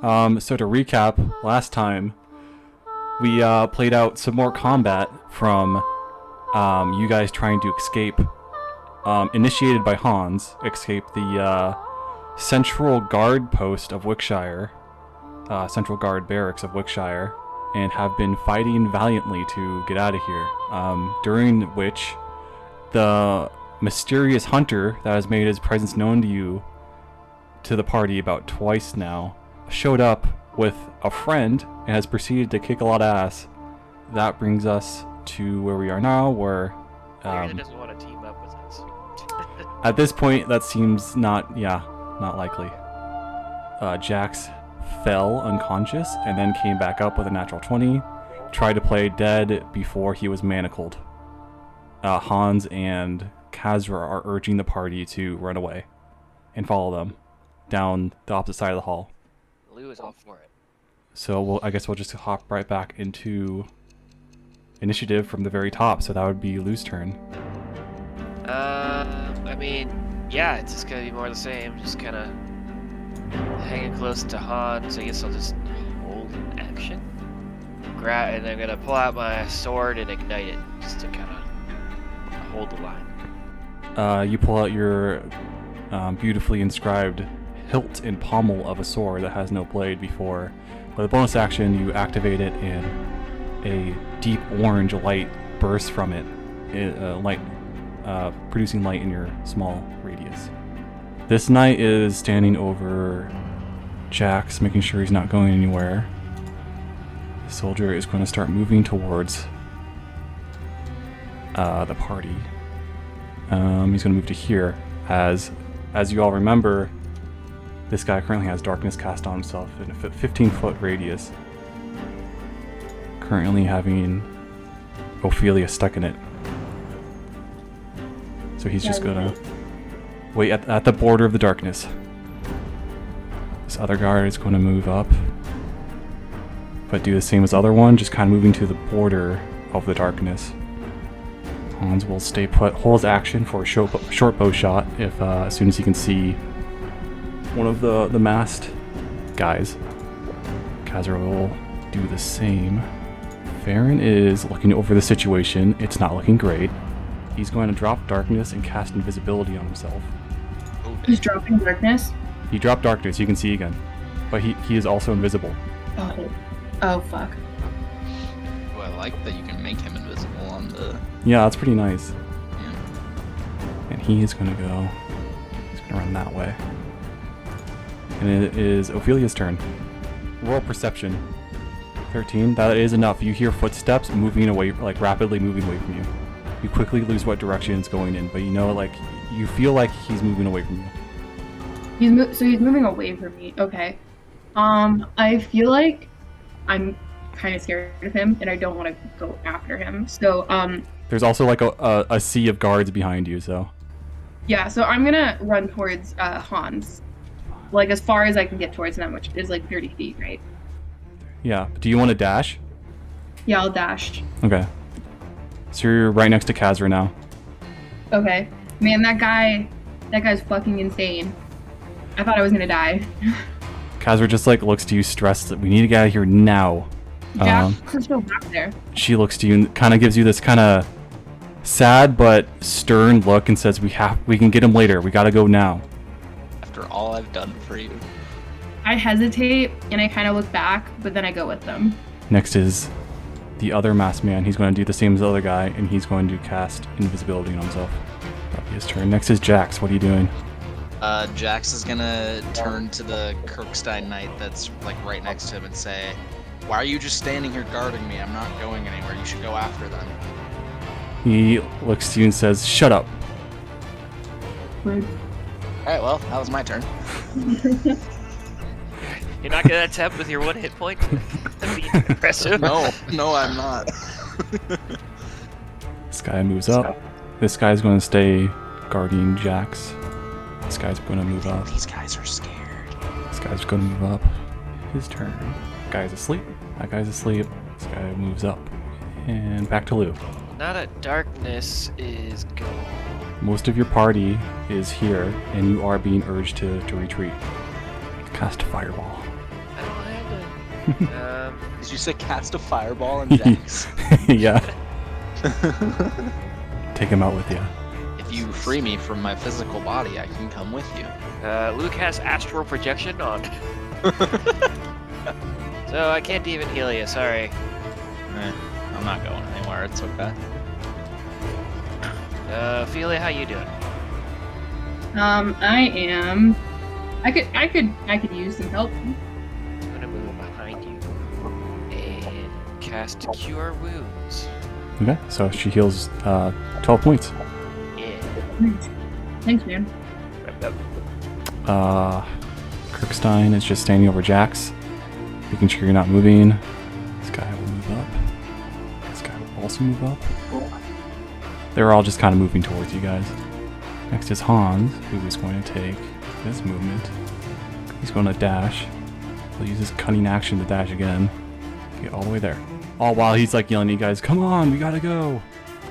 So to recap, last time we played out some more combat from you guys trying to escape, initiated by Hans, escape the Central Guard post of Wickshire, Central Guard barracks of Wickshire, and have been fighting valiantly to get out of here, during which the mysterious hunter that has made his presence known to the party about twice now showed up with a friend and has proceeded to kick a lot of ass. That brings us to where we are now, where Aaron doesn't want to team up with us. at this point that seems not likely. Jax fell unconscious and then came back up with a natural 20, tried to play dead before he was manacled. Hans and Kazra are urging the party to run away and follow them down the opposite side of the hall. Lou is all for it. So I guess we'll just hop right back into initiative from the very top. So that would be Lou's turn. I mean, yeah, it's just gonna be more of the same. Just kind of hanging close to Hans. I guess I'll just hold an action. And I'm gonna pull out my sword and ignite it, just to kind of hold the line. You pull out your beautifully inscribed hilt and pommel of a sword that has no blade before. With a bonus action, you activate it and a deep orange light bursts from it, producing light in your small radius. This knight is standing over Jax, making sure he's not going anywhere. The soldier is going to start moving towards the party. He's going to move to here. As you all remember, this guy currently has darkness cast on himself in a 15-foot radius, currently having Ophelia stuck in it. So he's just gonna wait at the border of the darkness. This other guard is going to move up, but do the same as the other one, just kind of moving to the border of the darkness. Hans will stay put, holds action for a short bow shot if as soon as he can see one of the masked guys. Kazra will do the same. Farron is looking over the situation. It's not looking great. He's going to drop darkness and cast invisibility on himself. He's dropping darkness? He dropped darkness, you can see again. But he is also invisible. Oh fuck. Well, I like that you can make him invisible on the... Yeah, that's pretty nice. Yeah. And he is going to go... He's going to run that way. And it is Ophelia's turn. Roll perception. 13. That is enough. You hear footsteps moving away, like rapidly moving away from you. You quickly lose what direction it's going in, but you know, like, you feel like he's moving away from you. So he's moving away from me. Okay. I feel like I'm kind of scared of him, and I don't want to go after him. So there's also like a sea of guards behind you, so. Yeah. So I'm gonna run towards Hans, like as far as I can get towards them, which is like 30 feet, right? Yeah. Do you want to dash? Yeah, I'll dash. Okay. So you're right next to Kazra now. Okay. Man, that guy's fucking insane. I thought I was gonna die. Kazra just like looks to you stressed that we need to get out of here now. Jax is still back there. She looks to you and kind of gives you this kind of sad but stern look and says, we can get him later. We gotta go now. After all I've done for you. I hesitate and I kind of look back, but then I go with them. Next is the other masked man. He's going to do the same as the other guy, and he's going to cast invisibility on himself. That'll be his turn. Next is Jax. What are you doing? Jax is gonna turn to the Kirkstein knight that's like right next to him and say, "Why are you just standing here guarding me? I'm not going anywhere. You should go after them." He looks to you and says, "Shut up." Rude. Alright, well, that was my turn. You're not gonna attempt with your one hit point? That'd be impressive. No, I'm not. This guy moves up. This guy's going to stay guarding Jax. This guy's going to move up. These guys are scared. This guy's going to move up. His turn. Guy's asleep. That guy's asleep. This guy moves up. And back to Lou. Now that darkness is gone. Most of your party is here, and you are being urged to retreat. Cast Fireball. I don't Did you say cast a fireball on Jax? Yeah. Take him out with you. If you free me from my physical body, I can come with you. Luke has astral projection on. So I can't even heal you, sorry. I'm not going anywhere, it's okay. Ophelia, how you doing? I am. I could use some help. I'm gonna move behind you and cast Cure Wounds. Okay, so she heals 12 points. Yeah. Thanks, man. Kirkstein is just standing over Jax, making sure you're not moving. This guy will move up. This guy will also move up. They're all just kind of moving towards you guys. Next is Hans, who is going to take this movement. He's going to dash. He'll use his cunning action to dash again. Get all the way there. All while he's like yelling at you guys, "Come on, we gotta go!"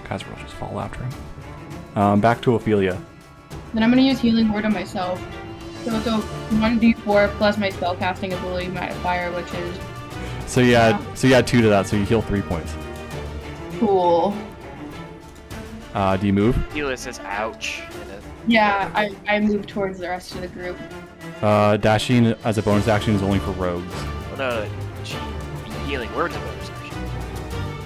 Guys will just follow after him. Back to Ophelia. Then I'm gonna use Healing Word on myself. So 1d4 plus my spellcasting ability modifier, which is So you add 2 to that, so you heal 3 points. cool. Do you move? Healer says ouch. Yeah, I move towards the rest of the group. Dashing as a bonus action is only for rogues. Well, no, healing words of bonus action.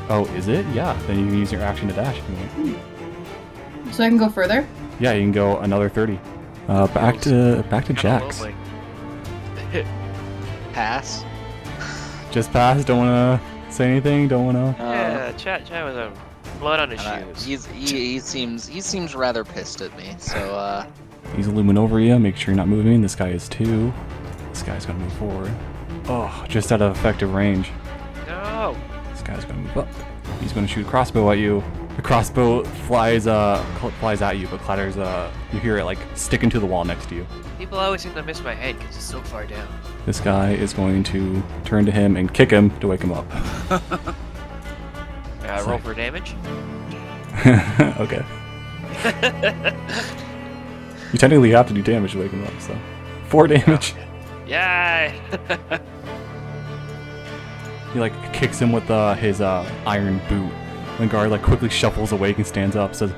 Oh, is it? Yeah, then you can use your action to dash if you want. So I can go further? Yeah, you can go another 30. Back to Jax. Lonely. Pass. Just pass. Don't wanna say anything. Don't wanna. Yeah, chat with him. Blood on his shoes. He seems rather pissed at me. So He's looming over you. Make sure you're not moving. This guy is 2. This guy's gonna move forward. Oh, just out of effective range. No. This guy's gonna move up. He's gonna shoot a crossbow at you. The crossbow flies at you, but clatters. You hear it like sticking to the wall next to you. People always seem to miss my head because it's so far down. This guy is going to turn to him and kick him to wake him up. Roll for damage. Okay. You technically have to do damage to wake him up, so 4 damage. Yay! He like kicks him with his iron boot. The guard like quickly shuffles awake and stands up, says,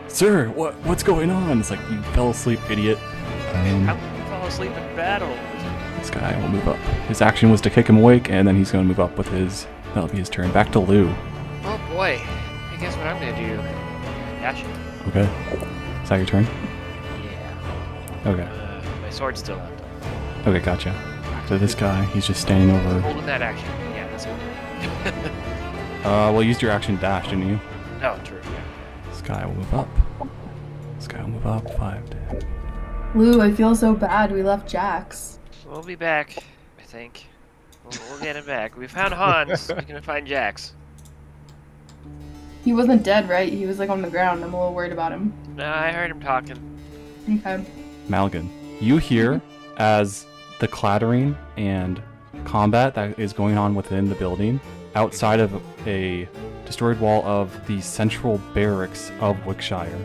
"Sir, what's going on?" It's like, "You fell asleep, idiot." How can you fall asleep in battle? This guy will move up. His action was to kick him awake, and then he's going to move up with his. That'll be his turn. Back to Lou. Oh boy! I guess what I'm gonna do? Dash it. Okay. Is that your turn? Yeah. Okay. My sword's still out. Okay, gotcha. Back to this guy. He's just standing over. Holding that action. Yeah, that's good. Well, you used your action dash, didn't you? Oh, true. Yeah. This guy will move up. This guy will move up 5 to. Lou, I feel so bad. We left Jax. We'll be back. I think. We'll get him back. We found Hans. We're gonna find Jax. He wasn't dead, right? He was like on the ground. I'm a little worried about him. No, I heard him talking. Okay. Malgan, you hear as the clattering and combat that is going on within the building outside of a destroyed wall of the central barracks of Wickshire.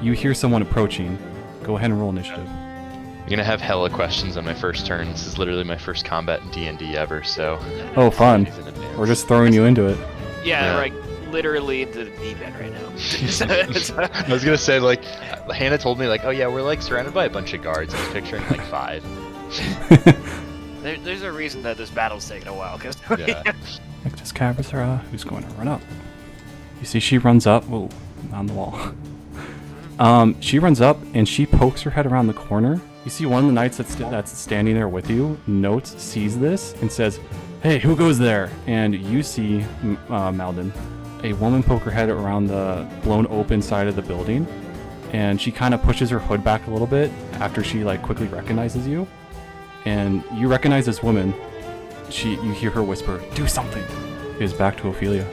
You hear someone approaching. Go ahead and roll initiative. I'm gonna have hella questions on my first turn. This is literally my first combat in D&D ever, so... Oh, fun. in advance. We're just throwing you into it. Yeah, Yeah. like literally into the deep end right now. I was gonna say, like, Hannah told me, like, oh yeah, we're like surrounded by a bunch of guards. I was picturing like 5. There's a reason that this battle's taking a while, because Yeah. Next is Cabrithra, who's going to run up. You see she runs up. Whoa, on the wall. She runs up and she pokes her head around the corner. You see one of the knights that's standing there with you, sees this, and says, "Hey, who goes there?" And you see, Malden, a woman poke her head around the blown open side of the building, and she kind of pushes her hood back a little bit after she like quickly recognizes you. And you recognize this woman. You hear her whisper, "Do something." It is back to Ophelia.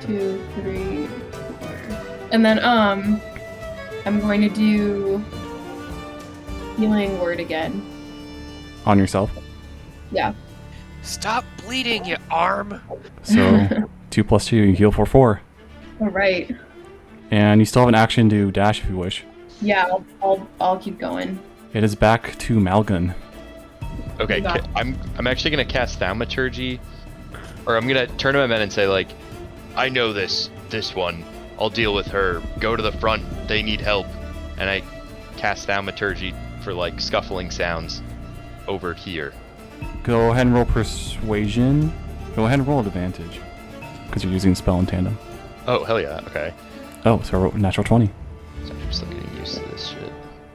2, 3, 4. And then, I'm going to do Healing Word again. On yourself. Yeah. stop bleeding, you arm. So 2 + 2, you heal for 4. All right. And you still have an action to dash if you wish. Yeah, I'll keep going. It is back to Malgun. Okay, You got it. I'm actually gonna cast Thaumaturgy, or I'm gonna turn to my men and say like, I know this one. I'll deal with her. Go to the front. They need help. And I cast Thaumaturgy for like scuffling sounds over here. Go ahead and roll Persuasion. Go ahead and roll advantage. Because you're using the spell in tandem. Oh hell yeah. Okay. Oh, so I wrote natural 20. So I'm still getting used to this shit.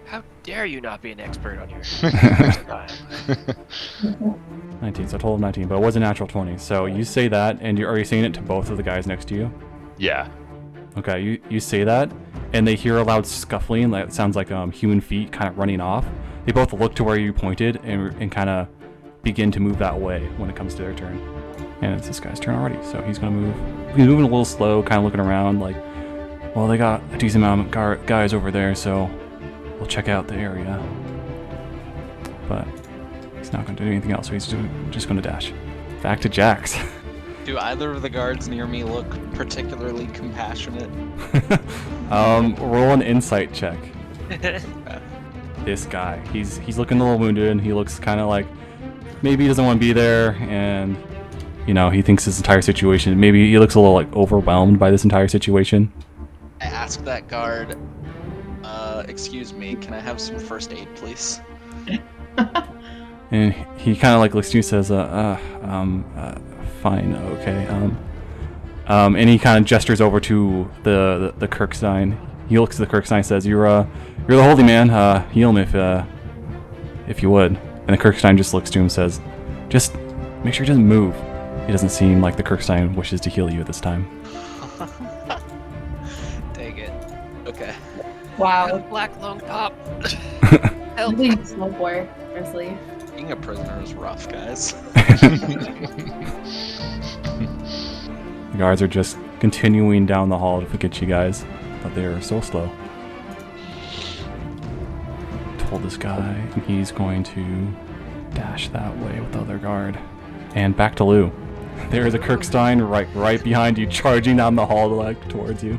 How dare you not be an expert on your 19, so a total of 19, but it was a natural 20. So you say that, and are you saying it to both of the guys next to you? Yeah. Okay, you say that, and they hear a loud scuffling, like it sounds like human feet kind of running off. They both look to where you pointed and kind of begin to move that way when it comes to their turn. And it's this guy's turn already, so he's gonna move. He's moving a little slow, kind of looking around, like, well, they got a decent amount of guys over there, so we'll check out the area. But he's not gonna do anything else, so he's just gonna dash. Back to Jax. Do either of the guards near me look particularly compassionate? Roll an insight check. This guy, he's looking a little wounded, and he looks kind of like maybe he doesn't want to be there, and you know, he thinks this entire situation, maybe he looks a little like overwhelmed by this entire situation. I ask that guard, excuse me, can I have some first aid, please? And he kind of like looks to you and says, fine, okay. And he kind of gestures over to the Kirkstein. He looks at the Kirkstein and says, you're the holy man, heal him if you would. And the Kirkstein just looks to him and says, just make sure he doesn't move. It doesn't seem like the Kirkstein wishes to heal you at this time. Take it. Okay. Wow. Black lung pop. At least no boy, honestly. Being a prisoner is rough, guys. The guards are just continuing down the hall to get you guys, but they are so slow. Told this guy, and he's going to dash that way with the other guard. And back to Lou. There is a Kirkstein right behind you, charging down the hall like towards you.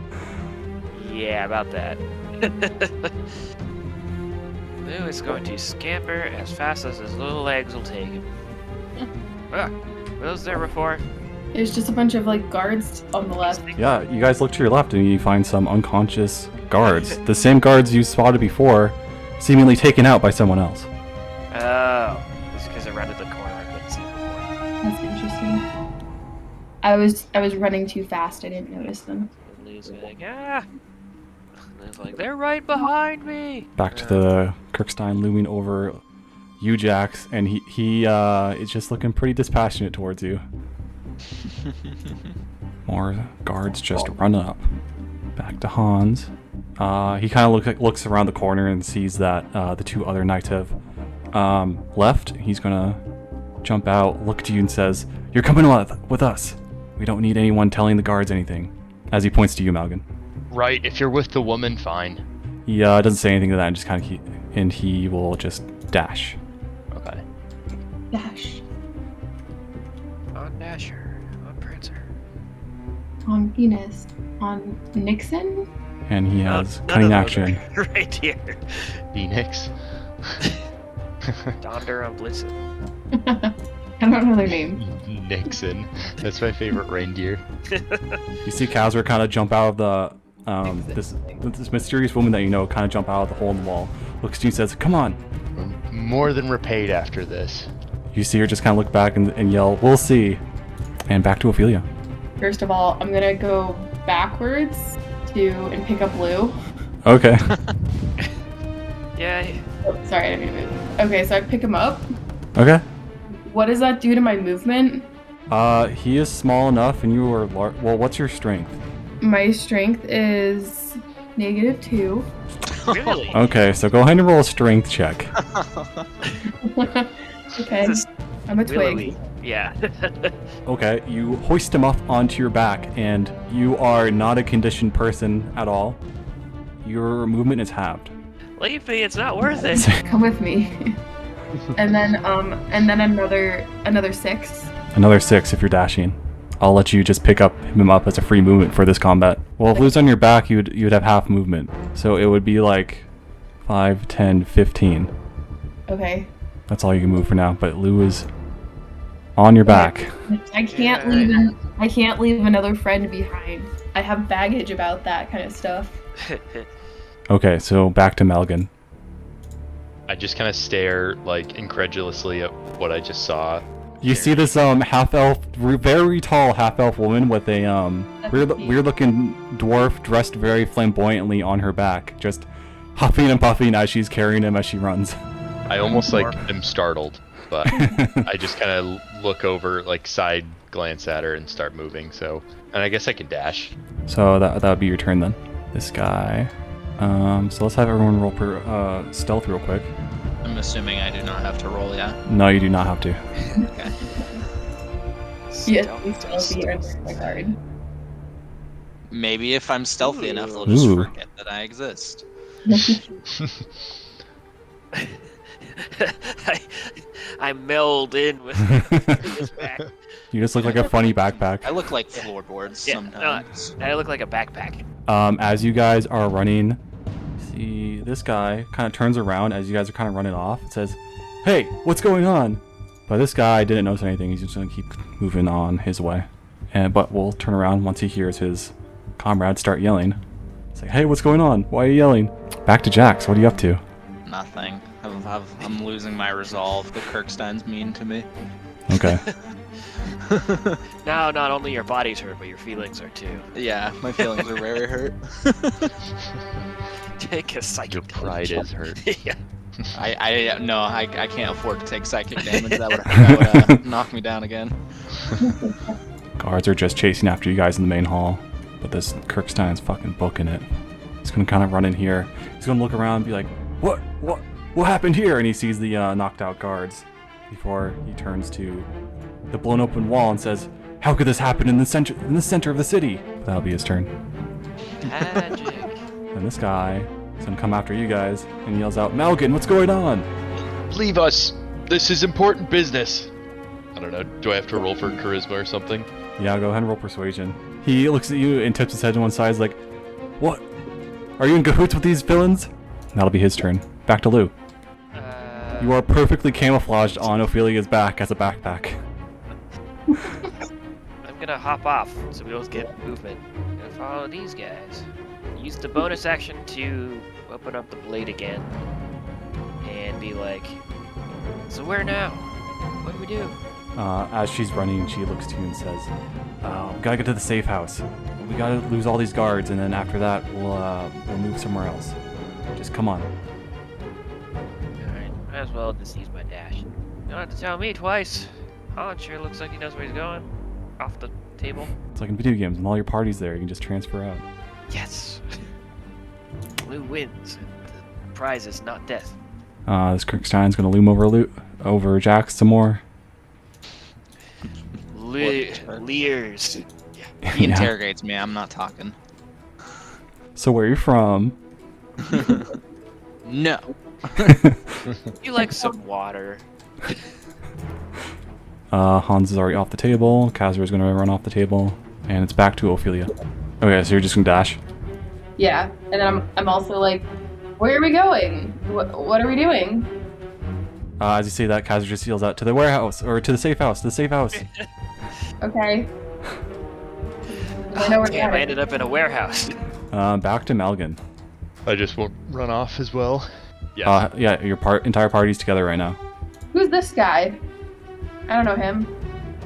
Yeah, about that. Lou is going to scamper as fast as his little legs will take him. What was there before? There's just a bunch of like guards on the left. Yeah, you guys look to your left and you find some unconscious guards. The same guards you spotted before, seemingly taken out by someone else. Oh, it's because I rounded the corner I couldn't see before. That's interesting. I was running too fast. I didn't notice them. And Lou's like, ah! And it's like, they're right behind me! Back to the Kirkstein looming over you, Jax, and he is just looking pretty dispassionate towards you. More guards just run up. Back to Hans. He kind of looks around the corner and sees that the two other knights have left. He's gonna jump out, look to you, and says, "You're coming with us. We don't need anyone telling the guards anything." As he points to you, Malgan. Right. If you're with the woman, fine. He doesn't say anything to that, and just kind of and he will just dash. Okay. Dash. On Dasher, on Prancer. On Venus. On Nixon? And he has None cutting of those are action. right here. Phoenix. Donder on Blitzen. I don't know their name. Nixon. That's my favorite reindeer. You see Kazra kind of jump out of the this mysterious woman that you know kind of jump out of the hole in the wall. Looks to you and says, "Come on." We're more than repaid after this. You see her just kind of look back and yell, "We'll see." And back to Ophelia. First of all, I'm gonna go backwards and pick up Lou. Okay. Yay. Oh, sorry, I didn't mean to move. Okay, so I pick him up. Okay. What does that do to my movement? He is small enough, and you are large. Well, what's your strength? My strength is -2. Really? Okay, so go ahead and roll a strength check. Okay, This is I'm a twig. willowy. Yeah. Okay, you hoist him up onto your back, and you are not a conditioned person at all. Your movement is halved. Leave me, it's not worth it. Come with me. and then another 6. Another 6 if you're dashing. I'll let you just pick him up as a free movement for this combat. Well, if Lou's on your back, you'd have half movement. So it would be like 5, 10, 15. Okay. That's all you can move for now. But Lou is on your back. I can't leave another friend behind. I have baggage about that kind of stuff. Okay, so back to Melgan. I just kind of stare like incredulously at what I just saw. You see this half-elf, very tall half-elf woman with a weird-looking dwarf dressed very flamboyantly on her back, just huffing and puffing as she's carrying him as she runs. I almost like am startled, but I just kind of look over, like side glance at her and start moving. So, and I guess I can dash. So that would be your turn then. This guy. So let's have everyone roll per stealth real quick. I'm assuming I do not have to roll, yeah? No, you do not have to. Okay. Yes, we stealthy or my card. Maybe if I'm stealthy enough, they'll just Ooh. forget that I exist. I meld in with his back. You just look like a funny backpack. I look like floorboards Yeah, sometimes. I look like a backpack. As you guys are running, see this guy kind of turns around as you guys are kind of running off. It says, "Hey, what's going on?" But this guy didn't notice anything. He's just gonna keep moving on his way. But we'll turn around once he hears his comrades start yelling. It's like, "Hey, what's going on? Why are you yelling?" Back to Jax. What are you up to? Nothing. I'm losing my resolve. The Kirkstein's mean to me. Okay. Now, not only your body's hurt, but your feelings are too. Yeah, my feelings are very hurt. Take a psychic Your pride damage. is hurt. Yeah. I can't afford to take psychic damage. That would knock me down again. Guards are just chasing after you guys in the main hall, but this Kirkstein's fucking booking it. He's gonna kind of run in here. He's gonna look around and be like, What happened here?" And he sees the knocked out guards before he turns to the blown open wall and says, "How could this happen in the center of the city?" That'll be his turn. Magic. And this guy is gonna come after you guys and yells out, "Malgan, what's going on?" Leave us. This is important business. I don't know. Do I have to roll for charisma or something? Yeah, go ahead and roll persuasion. He looks at you and tips his head to one side, he's like, "What? Are you in cahoots with these villains?" That'll be his turn. Back to Lou. You are perfectly camouflaged on Ophelia's back as a backpack. I'm gonna hop off so we both get movement. Gonna follow these guys. Use the bonus action to open up the blade again and be like, "So where now? What do we do?" As she's running, she looks to you and says, "We gotta get to the safe house. We gotta lose all these guards, and then after that, we'll move somewhere else. Just come on." Alright, might as well just use my dash. You don't have to tell me twice. Han sure looks like he knows where he's going. Off the table. It's like in video games, and all your parties there, you can just transfer out. Yes! Blue wins. The prize is not death. This Kirkstein's gonna loom over Jax some more. Leers. He Yeah. interrogates me. I'm not talking. So where are you from? No. You like some water. Hans is already off the table. Kazir is gonna run off the table, and it's back to Ophelia. Okay, so you're just gonna dash. Yeah, and then I'm also like, where are we going? What are we doing? As you say that, Kazir just yells out, "To the warehouse, or to the safe house, to the safe house." Okay. I know we're Damn, I going. ended up in a warehouse. Back to Malgan. I just won't run off as well. Yeah. Yeah, your entire party's together right now. Who's this guy? I don't know him.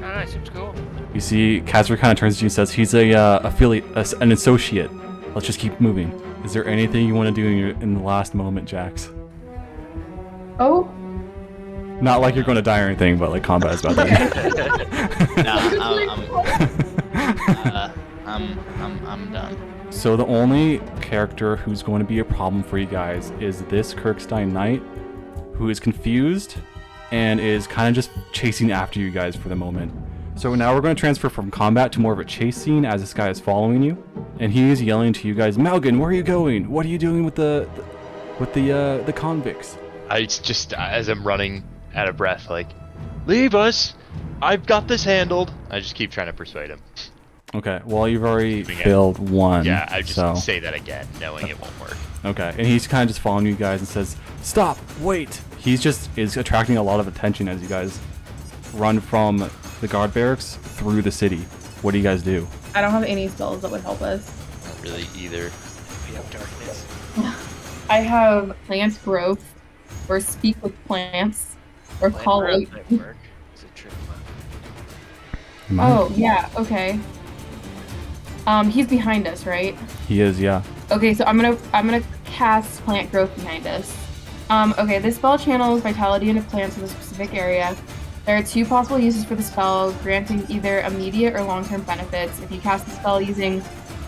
Ah, seems cool. You see, Kazir kind of turns to you and says, "He's an associate. Let's just keep moving." Is there anything you want to do in the last moment, Jax? Oh, Not like you're going to die or anything, but like combat is about to end. I'm done. So the only character who's going to be a problem for you guys is this Kirkstein Knight, who is confused and is kind of just chasing after you guys for the moment. So now we're going to transfer from combat to more of a chase scene as this guy is following you, and he is yelling to you guys, "Malgan, where are you going? What are you doing with the convicts?" I just, as I'm running out of breath, like, "Leave us! I've got this handled." I just keep trying to persuade him. Okay, well you've already Moving it. failed one. Yeah, I just say that again, knowing it won't work. Okay, and he's kind of just following you guys and says, "Stop! Wait! He's just is attracting a lot of attention as you guys run from the guard barracks through the city. What do you guys do? I don't have any spells that would help us. Not really either. We have darkness. I have plant growth, or speak with plants, or Plant call growth out. might work. It's a trick one. Oh, yeah, okay. He's behind us, right? He is, yeah. Okay, so I'm gonna cast plant growth behind us. Okay, this spell channels vitality into plants in a specific area. There are 2 possible uses for the spell, granting either immediate or long-term benefits. If you cast the spell using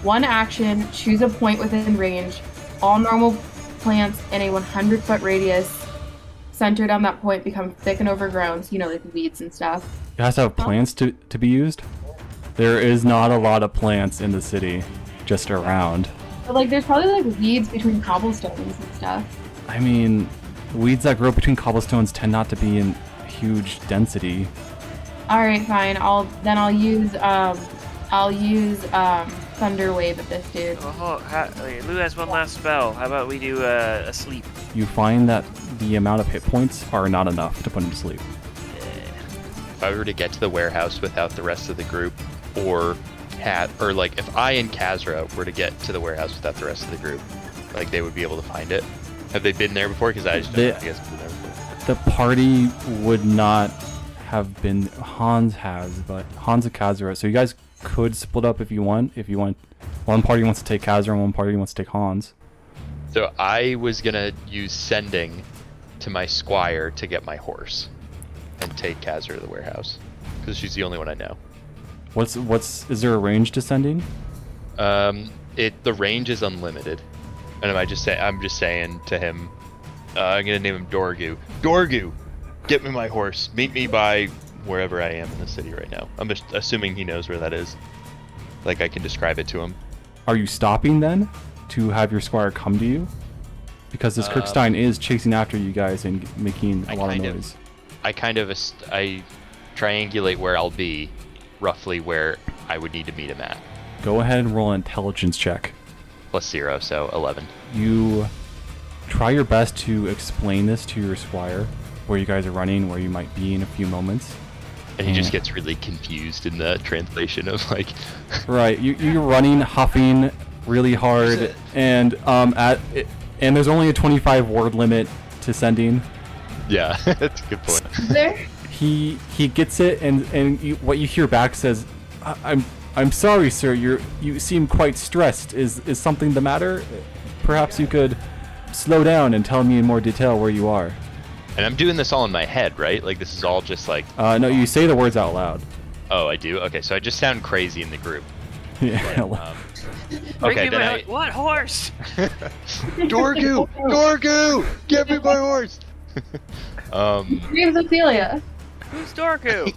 1 action, choose a point within range. All normal plants in a 100-foot radius centered on that point become thick and overgrown, so like weeds and stuff. It has to have plants to be used. There is not a lot of plants in the city, just around. But there's probably weeds between cobblestones and stuff. I mean, weeds that grow between cobblestones tend not to be in huge density. All right, fine. I'll use Thunder Wave at this dude. Wait, Lou has one last spell. How about we do a sleep? You find that the amount of hit points are not enough to put him to sleep. If I were to get to the warehouse without the rest of the group, or if I and Kazra were to get to the warehouse without the rest of the group, they would be able to find it. Have they been there before? Because I just don't know if you guys have been there before. The party would not have been. Hans has, but Hans and Kazra. So you guys could split up if you want. If you want, one party wants to take Kazra and one party wants to take Hans. So I was gonna use sending to my squire to get my horse, and take Kazra to the warehouse, because she's the only one I know. Is there a range to sending? The range is unlimited, and I'm just saying to him, I'm gonna name him Dorgu. Dorgu, get me my horse. Meet me by wherever I am in the city right now. I'm just assuming he knows where that is. I can describe it to him. Are you stopping then to have your squire come to you? Because this Kirkstein is chasing after you guys and making a lot of noise. I triangulate where I'll be, roughly where I would need to meet him at. Go ahead and roll an intelligence check. +0, so 11. You try your best to explain this to your squire, where you guys are running, where you might be in a few moments. And he just gets really confused in the translation of Right, you're running, huffing really hard, and there's only a 25 word limit to sending. Yeah, that's a good point. There. He gets it, and what you hear back says, I'm sorry, sir. You seem quite stressed. Is something the matter? Perhaps you could slow down and tell me in more detail where you are. And I'm doing this all in my head, right? This is all just No, you say the words out loud. Oh, I do? Okay, so I just sound crazy in the group. Yeah. Okay, then What horse? Dorgu! Dorgu! Give me my horse! Name's Ophelia. Who's Dorku?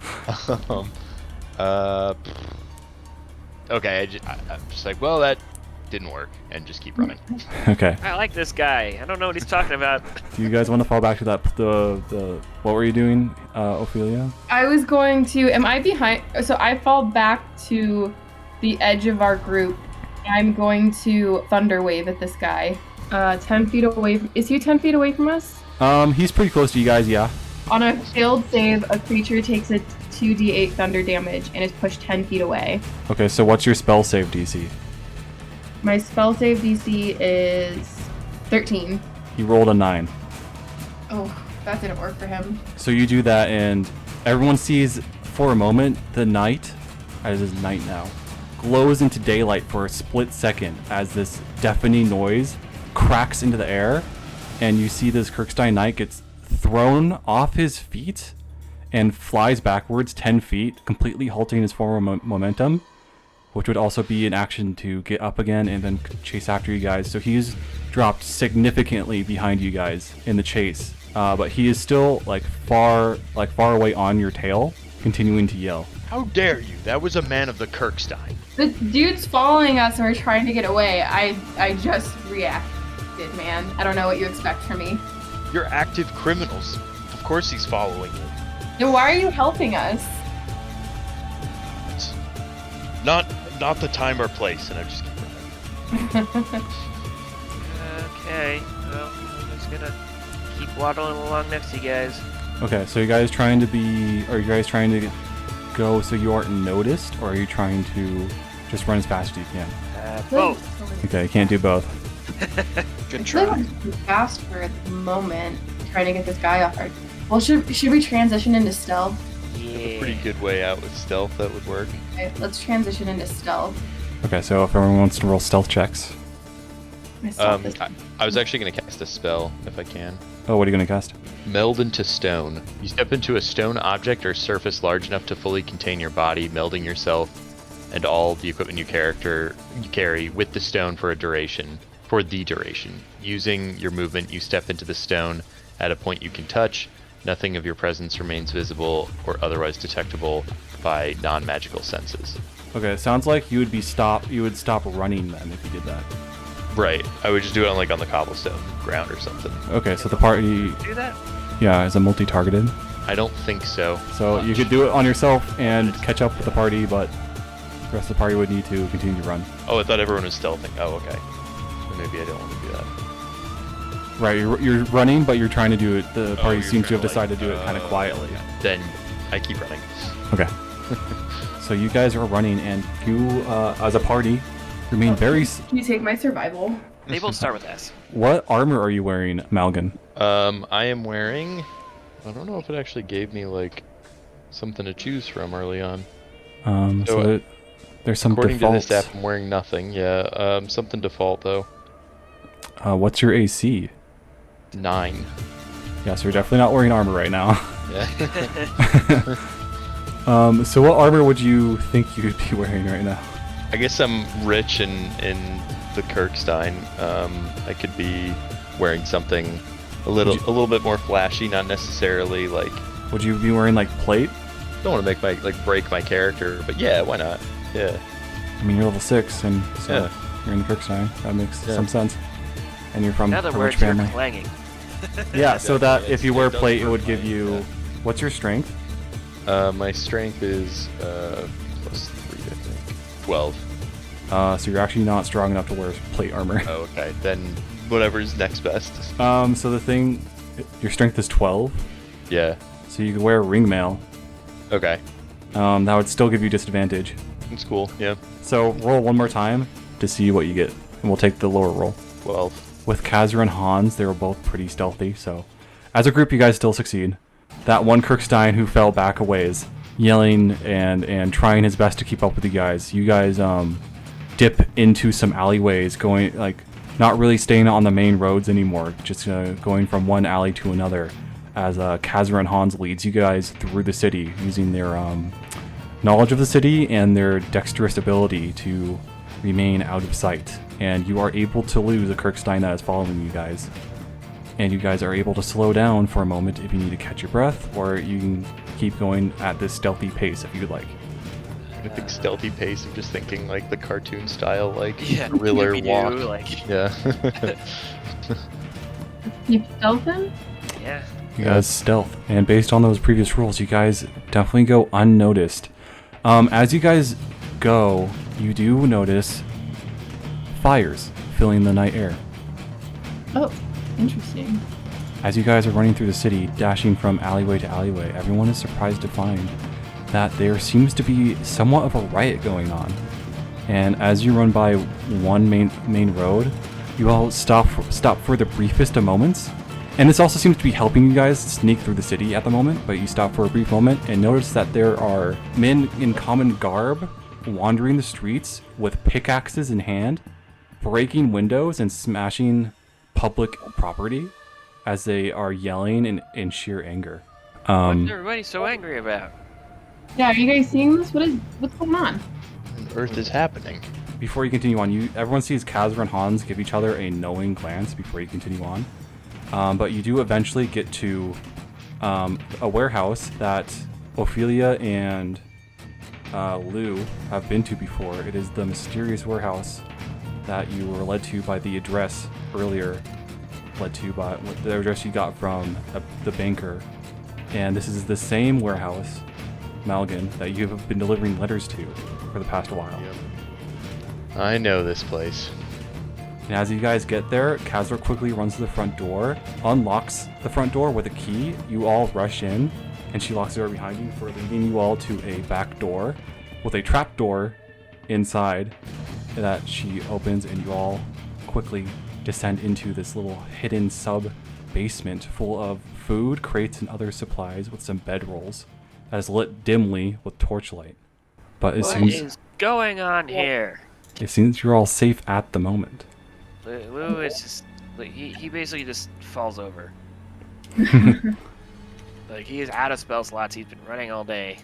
Okay, I'm just well, that didn't work, and just keep running. Okay. I like this guy. I don't know what he's talking about. Do you guys want to fall back to the what were you doing, Ophelia? I was going to. Am I behind? So I fall back to the edge of our group. I'm going to Thunder Wave at this guy. 10 feet away. Is he 10 feet away from us? He's pretty close to you guys, yeah. On a failed save, a creature takes a 2d8 thunder damage and is pushed 10 feet away. Okay, so what's your spell save DC? My spell save DC is 13. He rolled a 9. Oh, that didn't work for him. So you do that, and everyone sees for a moment the night, as is night now, glows into daylight for a split second as this deafening noise cracks into the air, and you see this Kirkstein knight gets thrown off his feet and flies backwards 10 feet, completely halting his forward momentum, which would also be an action to get up again and then chase after you guys. So he's dropped significantly behind you guys in the chase, but he is still far away on your tail, continuing to yell. How dare you? That was a man of the Kirkstein. The dude's following us and we're trying to get away. I just reacted, man. I don't know what you expect from me. You're active criminals. Of course he's following you. Then why are you helping us? It's not the time or place, and I just keep running. Okay, well, I'm just gonna keep waddling along next to you guys. Okay, so are you guys trying to go so you aren't noticed, or are you trying to just run as fast as you can? Both. Okay, you can't do both. Good I try. want to fast for the moment, trying to get this guy off our. Well, should we transition into stealth? Yeah. Pretty good way out with stealth. That would work. Okay, let's transition into stealth. Okay, so if everyone wants to roll stealth checks. My stealth is- I was actually gonna cast a spell if I can. Oh, what are you gonna cast? Meld into stone. You step into a stone object or surface large enough to fully contain your body, melding yourself and all the equipment you carry with the stone for the duration. Using your movement, you step into the stone at a point you can touch. Nothing of your presence remains visible or otherwise detectable by non-magical senses. Okay, it sounds like you would stop running then if you did that. Right. I would just do it on the cobblestone ground or something. Okay, so the party, Do that? yeah, is a multi-targeted. I don't think so. So you could do it on yourself and catch up with the party, but the rest of the party would need to continue to run. Oh, I thought everyone was stealthing. Oh, okay. Then maybe I don't want to do that. Right, you're running, but you're trying to do it. The party you're seems to have trying to, decided to do it kind of quietly. Then I keep running. Okay. So you guys are running, and you, as a party, remain very. Can you take my survival? They both start with S. What armor are you wearing, Malgan? I am wearing. I don't know if it actually gave me like something to choose from early on. So, There's some According defaults. to this app, I'm wearing nothing. Yeah. Something default though. What's your AC? 9. Yeah, so you're definitely not wearing armor right now. Yeah. So what armor would you think you'd be wearing right now? I guess I'm rich in the Kirkstein. I could be wearing something a little bit more flashy, not necessarily like. Would you be wearing like plate? Don't want to make break my character, but yeah, why not? Yeah. I mean, you're level 6, and so Yeah. you're in the Kirkstein. That makes Yeah. some sense. And you're from In a other rich words, you're family. clanging. Yeah, so that if you wear It does plate, it work would for give mine, you. yeah. What's your strength? My strength is plus 3, I think. 12. So you're actually not strong enough to wear plate armor. Oh, okay. Then whatever's next best. So the thing, your strength is 12, Yeah. so you could wear ring mail. Okay. That would still give you disadvantage. It's cool. Yeah. So roll one more time to see what you get, and we'll take the lower roll. 12. With Kazra and Hans, they were both pretty stealthy, so as a group, you guys still succeed. That one Kirkstein who fell back a ways, yelling and trying his best to keep up with you guys. You guys dip into some alleyways, going like not really staying on the main roads anymore, just going from one alley to another. As Kazra and Hans leads you guys through the city using their knowledge of the city and their dexterous ability to remain out of sight. And you are able to lose a Kirkstein that is following you guys. And you guys are able to slow down for a moment if you need to catch your breath, or you can keep going at this stealthy pace if you'd like. I think stealthy pace. I'm just thinking like the cartoon style, like Yeah, thriller Scooby-Doo, walk. like- Yeah. You stealth him? Yeah. You guys stealth, and based on those previous rules, you guys definitely go unnoticed. As you guys go, you do notice fires filling the night air. Oh, interesting. As you guys are running through the city, dashing from alleyway to alleyway, everyone is surprised to find that there seems to be somewhat of a riot going on. And as you run by one main road, you all stop for the briefest of moments. And this also seems to be helping you guys sneak through the city at the moment, but you stop for a brief moment and notice that there are men in common garb wandering the streets with pickaxes in hand, breaking windows and smashing public property as they are yelling in sheer anger. What's everybody so angry about? Yeah, are you guys seeing this? What's going on? On Earth is happening. Before you continue on, everyone sees Kazra and Hans give each other a knowing glance before you continue on. But you do eventually get to a warehouse that Ophelia and Lou have been to before. It is the mysterious warehouse that you were led to by the address earlier, led to by the address you got from the banker. And this is the same warehouse, Malgan, that you have been delivering letters to for the past while. I know this place. And as you guys get there, Kazra quickly runs to the front door, unlocks the front door with a key. You all rush in, and she locks the door behind you, for leading you all to a back door with a trap door inside that she opens, and you all quickly descend into this little hidden sub-basement full of food, crates, and other supplies with some bedrolls that is lit dimly with torchlight. But What is going on here? it seems you're all safe at the moment. Lou is just like he basically just falls over. Like he is out of spell slots. He's been running all day.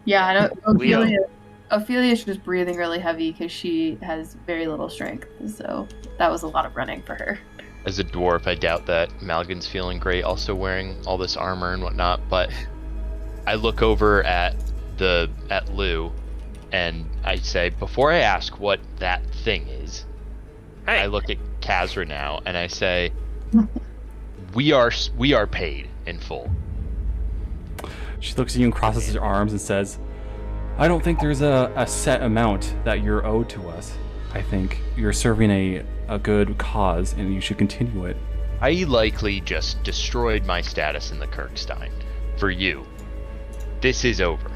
Yeah, I don't, Leo. Ophelia's just breathing really heavy because she has very little strength, so that was a lot of running for her. As a dwarf, I doubt that Malgan's feeling great, also wearing all this armor and whatnot. But I look over at Lou, and I say, before I ask what that thing is, Hey, I look at Kazra now, and I say, we are paid in full. She looks at you and crosses her arms and says, I don't think there's a set amount that you're owed to us. I think you're serving a good cause, and you should continue it. I likely just destroyed my status in the Kirkstein. For you, this is over.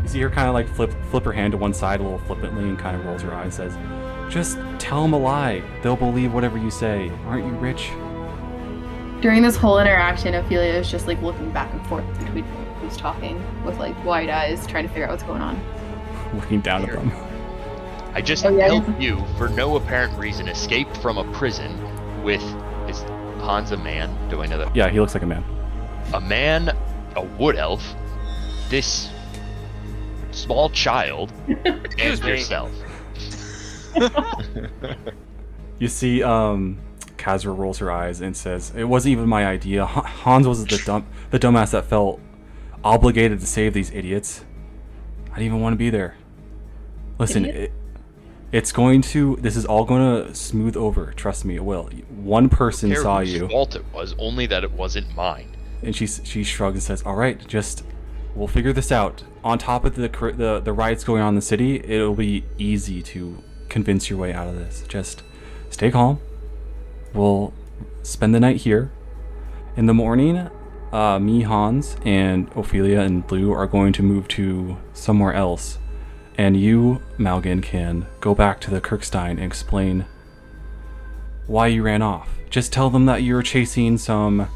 You see her kind of like flip her hand to one side a little flippantly and kind of rolls her eyes and says, just tell them a lie. They'll believe whatever you say. Aren't you rich? During this whole interaction, Ophelia is just like looking back and forth between who's talking with like wide eyes, trying to figure out what's going on. Looking down at them. I just Oh, yeah. helped you, for no apparent reason, escape from a prison with... Is Hans a man? Do I know that? Yeah, he looks like a man. A man, a wood elf, this small child, and Excuse me. yourself. You see, Kazra rolls her eyes and says, it wasn't even my idea. Hans was the dumbass that felt obligated to save these idiots. I didn't even want to be there. Listen, this is all going to smooth over. Trust me, it will. One person Care saw whose you. fault it was, only that it wasn't mine. And she shrugs and says, all right, we'll figure this out. On top of the riots going on in the city, it'll be easy to convince your way out of this. Just stay calm. We'll spend the night here. In the morning, me, Hans, and Ophelia and Lou are going to move to somewhere else. And you, Malgan, can go back to the Kirkstein and explain why you ran off. Just tell them that you're chasing the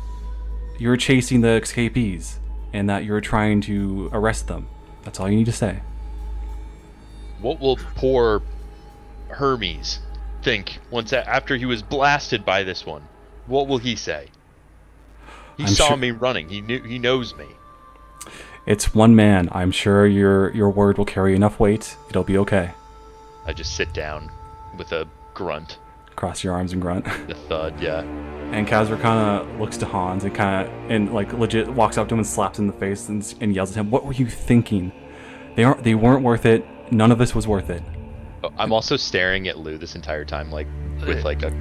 escapees and that you're trying to arrest them. That's all you need to say. What will poor Hermes think after he was blasted by this one? What will he say? He saw me running. He knows me. It's one man. I'm sure your word will carry enough weight. It'll be okay. I just sit down with a grunt. Cross your arms and grunt. The thud, yeah. And Kazra kind of looks to Hans and like legit walks up to him and slaps him in the face and yells at him, "What were you thinking? They weren't worth it. None of this was worth it." Oh, I'm also staring at Lou this entire time, like with like a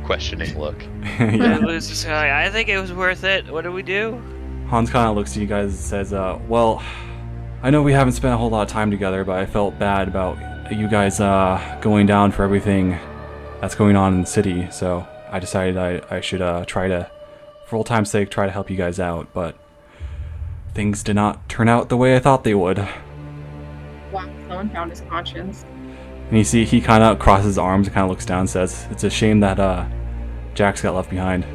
questioning look. Yeah. Lou's just kinda like, I think it was worth it. What do we do? Hans kind of looks at you guys and says, well, I know we haven't spent a whole lot of time together, but I felt bad about you guys going down for everything that's going on in the city, so I decided I should try to, for old time's sake, try to help you guys out, but things did not turn out the way I thought they would. Wow, someone found his conscience. And you see he kind of crosses his arms and kind of looks down and says, it's a shame that Jax got left behind.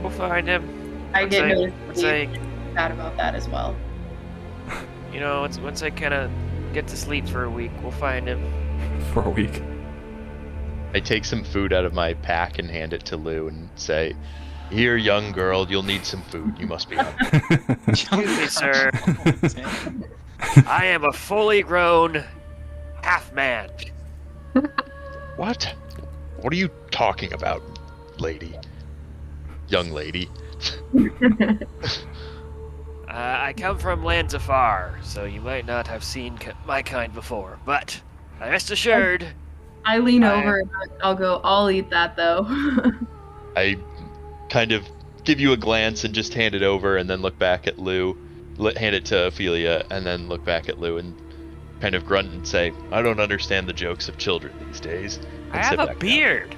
We'll find him. I get really Once I, sad about that as well. once I kind of get to sleep for a week, we'll find him. For a week. I take some food out of my pack and hand it to Lou and say, "Here, young girl, you'll need some food. You must be hungry." Excuse me, sir. I am a fully grown half man. What? What are you talking about, lady? Young lady. I come from lands afar, so you might not have seen my kind before, but rest assured. I lean over and I'll eat that though. I kind of give you a glance and just hand it over and then look back at Lou, hand it to Ophelia and then look back at Lou and kind of grunt and say, "I don't understand the jokes of children these days." I and have sit a back beard.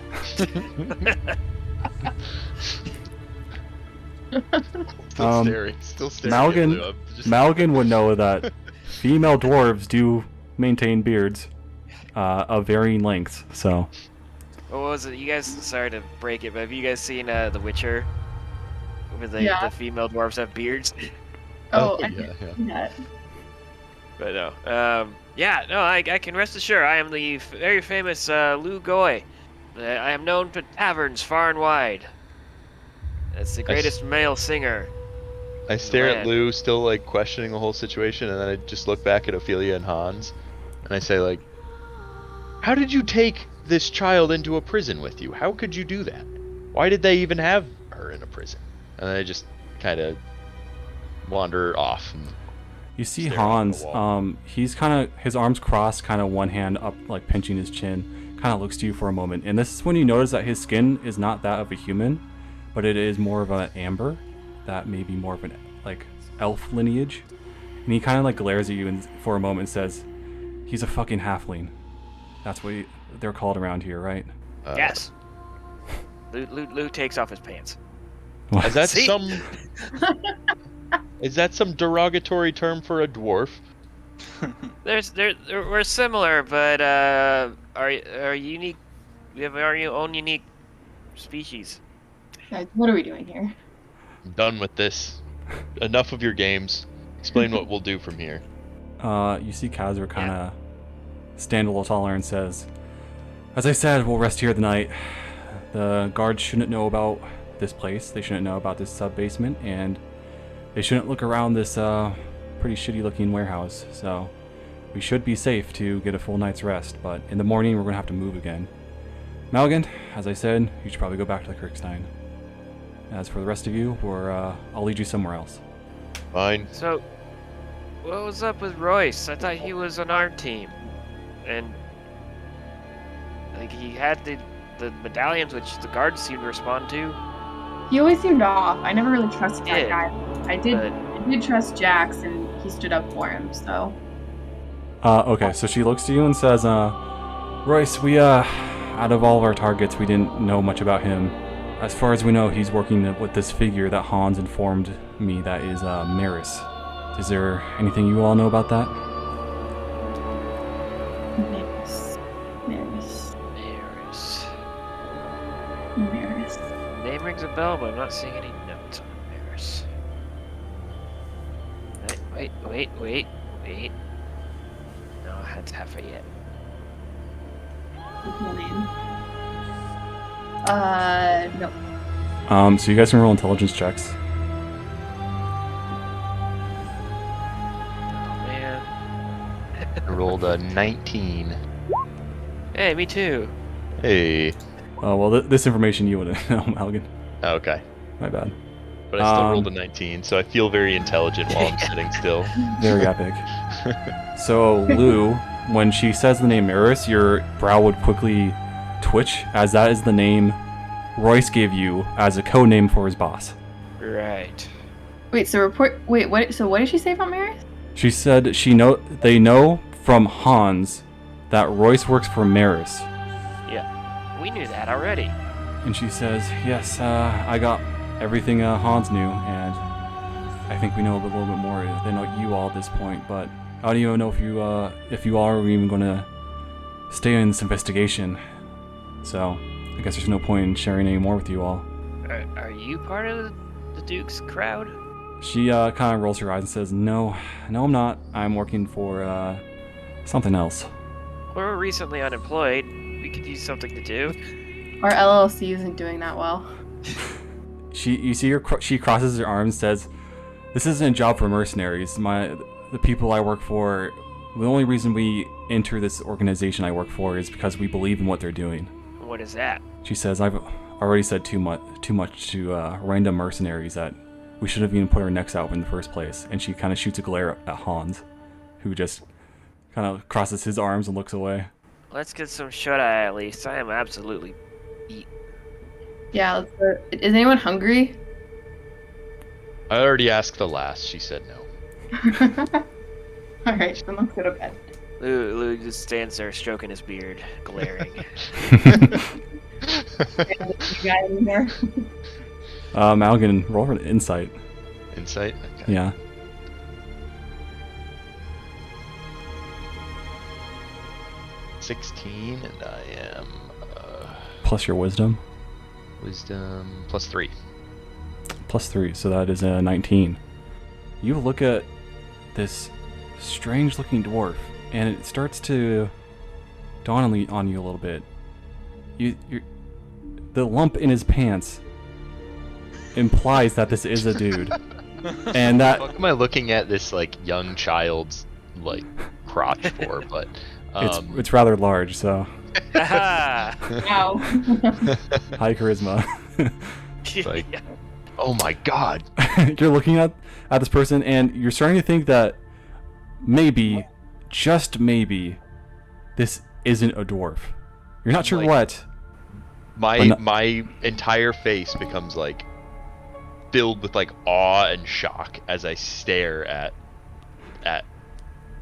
down. Still staring at Malgan, Lou. I'm just- Malgan would know that female dwarves do maintain beards of varying lengths. So What was it? You guys, sorry to break it, but have you guys seen The Witcher? Where Yeah. the female dwarves have beards? Oh, yeah, I yeah. didn't see that. But no. Yeah, no, I can rest assured I am the very famous Lou Goy. I am known to taverns far and wide. As the greatest male singer. I stare at Man. Lou, still like questioning the whole situation, and then I just look back at Ophelia and Hans, and I say like, "How did you take this child into a prison with you? How could you do that? Why did they even have her in a prison?" And then I just kind of wander off. And you see stare off Hans. the wall. He's kind of his arms crossed, kind of one hand up, like pinching his chin. Kind of looks to you for a moment, and this is when you notice that his skin is not that of a human, but it is more of an amber, that may be more of an like elf lineage. And he kind of like glares at you and for a moment and says, "He's a fucking halfling. That's what they're called around here, right?" Yes. Lou takes off his pants. Is that See? some? Is that some derogatory term for a dwarf? We're similar, but are unique. We have our own unique species. Guys, what are we doing here? I'm done with this. Enough of your games. Explain what we'll do from here. You see Kazra kind of stand a little taller and says, "As I said, we'll rest here the night. The guards shouldn't know about this place. They shouldn't know about this sub-basement, and they shouldn't look around this pretty shitty-looking warehouse. So we should be safe to get a full night's rest, but in the morning we're going to have to move again. Malgan, as I said, you should probably go back to the Kirkstein. As for the rest of you, I'll lead you somewhere else." Fine. So, what was up with Royce? I thought he was on our team, and like he had the medallions, which the guards seemed to respond to. He always seemed off. I never really trusted that Yeah, guy. I did trust Jax, and he stood up for him. So Okay, so she looks to you and says, "Royce, we, out of all of our targets, we didn't know much about him. As far as we know, he's working with this figure that Hans informed me that is, Maris. Is there anything you all know about that?" Maris. Name rings a bell, but I'm not seeing any notes on Maris. Wait. No, that's half it yet. No. So you guys can roll intelligence checks. Oh man. I rolled a 19. Hey, me too. Hey. Well, this information you wouldn't know, Malgan. Okay. My bad. But I still rolled a 19, so I feel very intelligent while I'm sitting still. Very epic. So, Lou, when she says the name Maris, your brow would quickly twitch, as that is the name Royce gave you as a code name for his boss. Right. Wait. So what? So what did she say about Maris? She said they know from Hans that Royce works for Maris. Yeah, we knew that already. And she says, "Yes, I got everything Hans knew, and I think we know a little bit more than you all at this point, but I don't even know if you all are even going to stay in this investigation. So I guess there's no point in sharing any more with you all." Are you part of the Duke's crowd? She kind of rolls her eyes and says, No, I'm not. I'm working for something else." We're recently unemployed. We could use something to do. Our LLC isn't doing that well. You see her. She crosses her arms and says, "This isn't a job for mercenaries. The people I work for. The only reason we enter this organization I work for is because we believe in what they're doing." What is that? She says, "I've already said too much to random mercenaries that we should have even put our necks out in the first place." And she kind of shoots a glare at Hans, who just kind of crosses his arms and looks away. Let's get some shut-eye at least. I am absolutely beat. Yeah. Is anyone hungry? I already asked the last. She said no. All right. Then let's go to bed. Lou just stands there stroking his beard, glaring. You got any more? Malgan, roll for an insight. Insight? Okay. Yeah. $16, and I am Plus your wisdom. wisdom +3. Plus 3, so that is a 19. You look at this strange looking dwarf, and it starts to dawn on you a little bit. The lump in his pants implies that this is a dude. And that What am I looking at this like young child's like crotch for? But it's rather large, so Ah! Wow. high charisma. Like, oh my god! You're looking at this person, and you're starting to think that maybe, just maybe, this isn't a dwarf. You're not sure Like- what. My entire face becomes like filled with like awe and shock as I stare at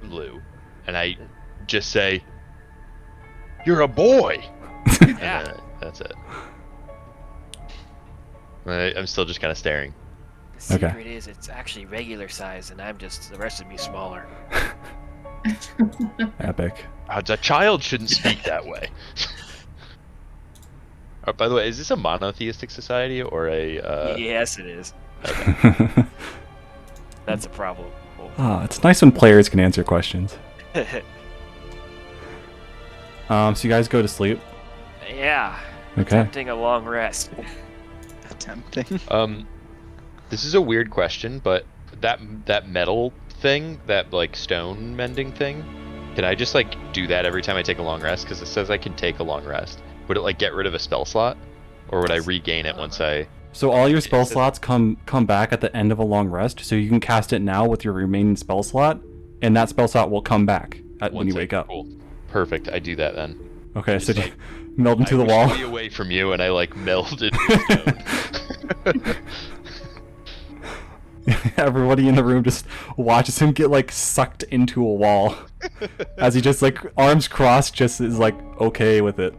Lou, and I just say, "You're a boy." Yeah. And that's it. I'm still just kind of staring. The Okay. secret is it's actually regular size, and the rest of me smaller. Epic. A child shouldn't speak that way. By the way, is this a monotheistic society or a? Yes, it is. That's a problem. It's nice when players can answer questions. So you guys go to sleep. Yeah. Okay. Attempting a long rest. Tempting. This is a weird question, but that metal thing, that like stone mending thing, can I just like do that every time I take a long rest? Because it says I can take a long rest. Would it like get rid of a spell slot, or would I regain it once I? So all your spell It says- slots come back at the end of a long rest, so you can cast it now with your remaining spell slot, and that spell slot will come back when once you I- wake up. Cool. Perfect. I do that then. Okay, so Just, you meld into I the wish wall. to be away from you, and I like meld into stone. Everybody in the room just watches him get like sucked into a wall as he just like arms crossed, just is like okay with it.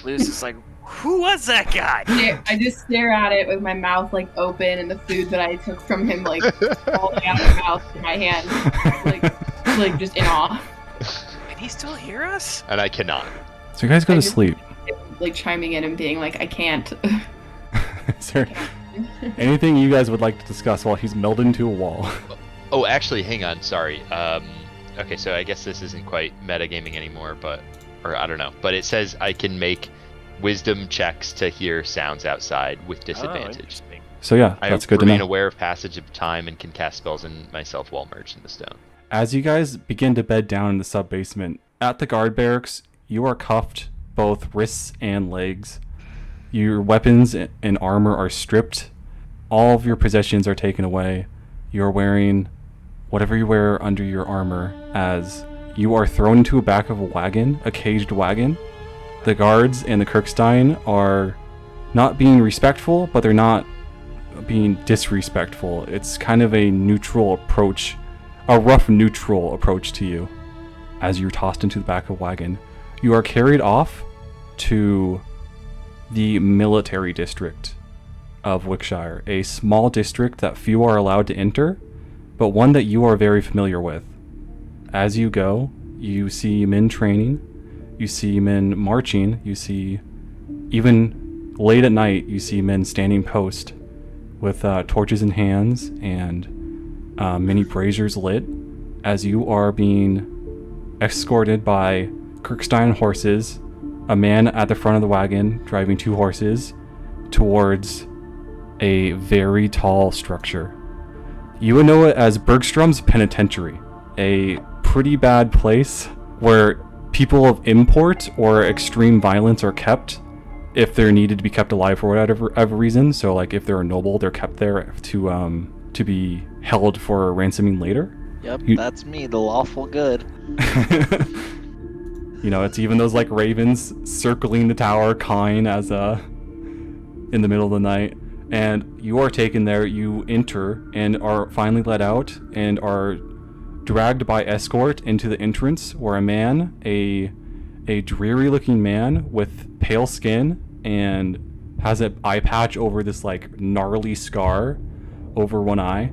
Lou's just like, who was that guy? I just stare at it with my mouth like open and the food that I took from him like falling out of my mouth in my hand, like just in awe. Can he still hear us? And I cannot. So you guys go I to just- sleep. Like chiming in and being like, I can't. Is there anything you guys would like to discuss while he's melded into a wall? Oh, actually, hang on. Sorry. Okay, so I guess this isn't quite metagaming anymore, or I don't know. But it says I can make wisdom checks to hear sounds outside with Oh, disadvantage. interesting. So yeah, I that's good to remain know. aware of passage of time and can cast spells in myself while merged in the stone. As you guys begin to bed down in the sub-basement, at the guard barracks, you are cuffed both wrists and legs. Your weapons and armor are stripped. All of your possessions are taken away. You're wearing whatever you wear under your armor as you are thrown into the back of a wagon, a caged wagon. The guards and the Kirkstein are not being respectful, but they're not being disrespectful. It's kind of a neutral approach, a rough neutral approach to you as you're tossed into the back of a wagon. You are carried off to the military district of Wickshire, a small district that few are allowed to enter, but one that you are very familiar with. As you go, you see men training, you see men marching, you see, even late at night, you see men standing post with torches in hands and many braziers lit as you are being escorted by Kirkstein horses, a man at the front of the wagon driving 2 horses towards a very tall structure. You would know it as Bergstrom's Penitentiary, a pretty bad place where people of import or extreme violence are kept if they're needed to be kept alive for whatever reason. So like if they're a noble, they're kept there to be held for ransoming later. Yep, You- that's me, the lawful good. You know, it's even those like ravens circling the tower, cawing as in the middle of the night. And you are taken there. You enter and are finally let out and are dragged by escort into the entrance where a man, a dreary looking man with pale skin and has an eye patch over this like gnarly scar over one eye,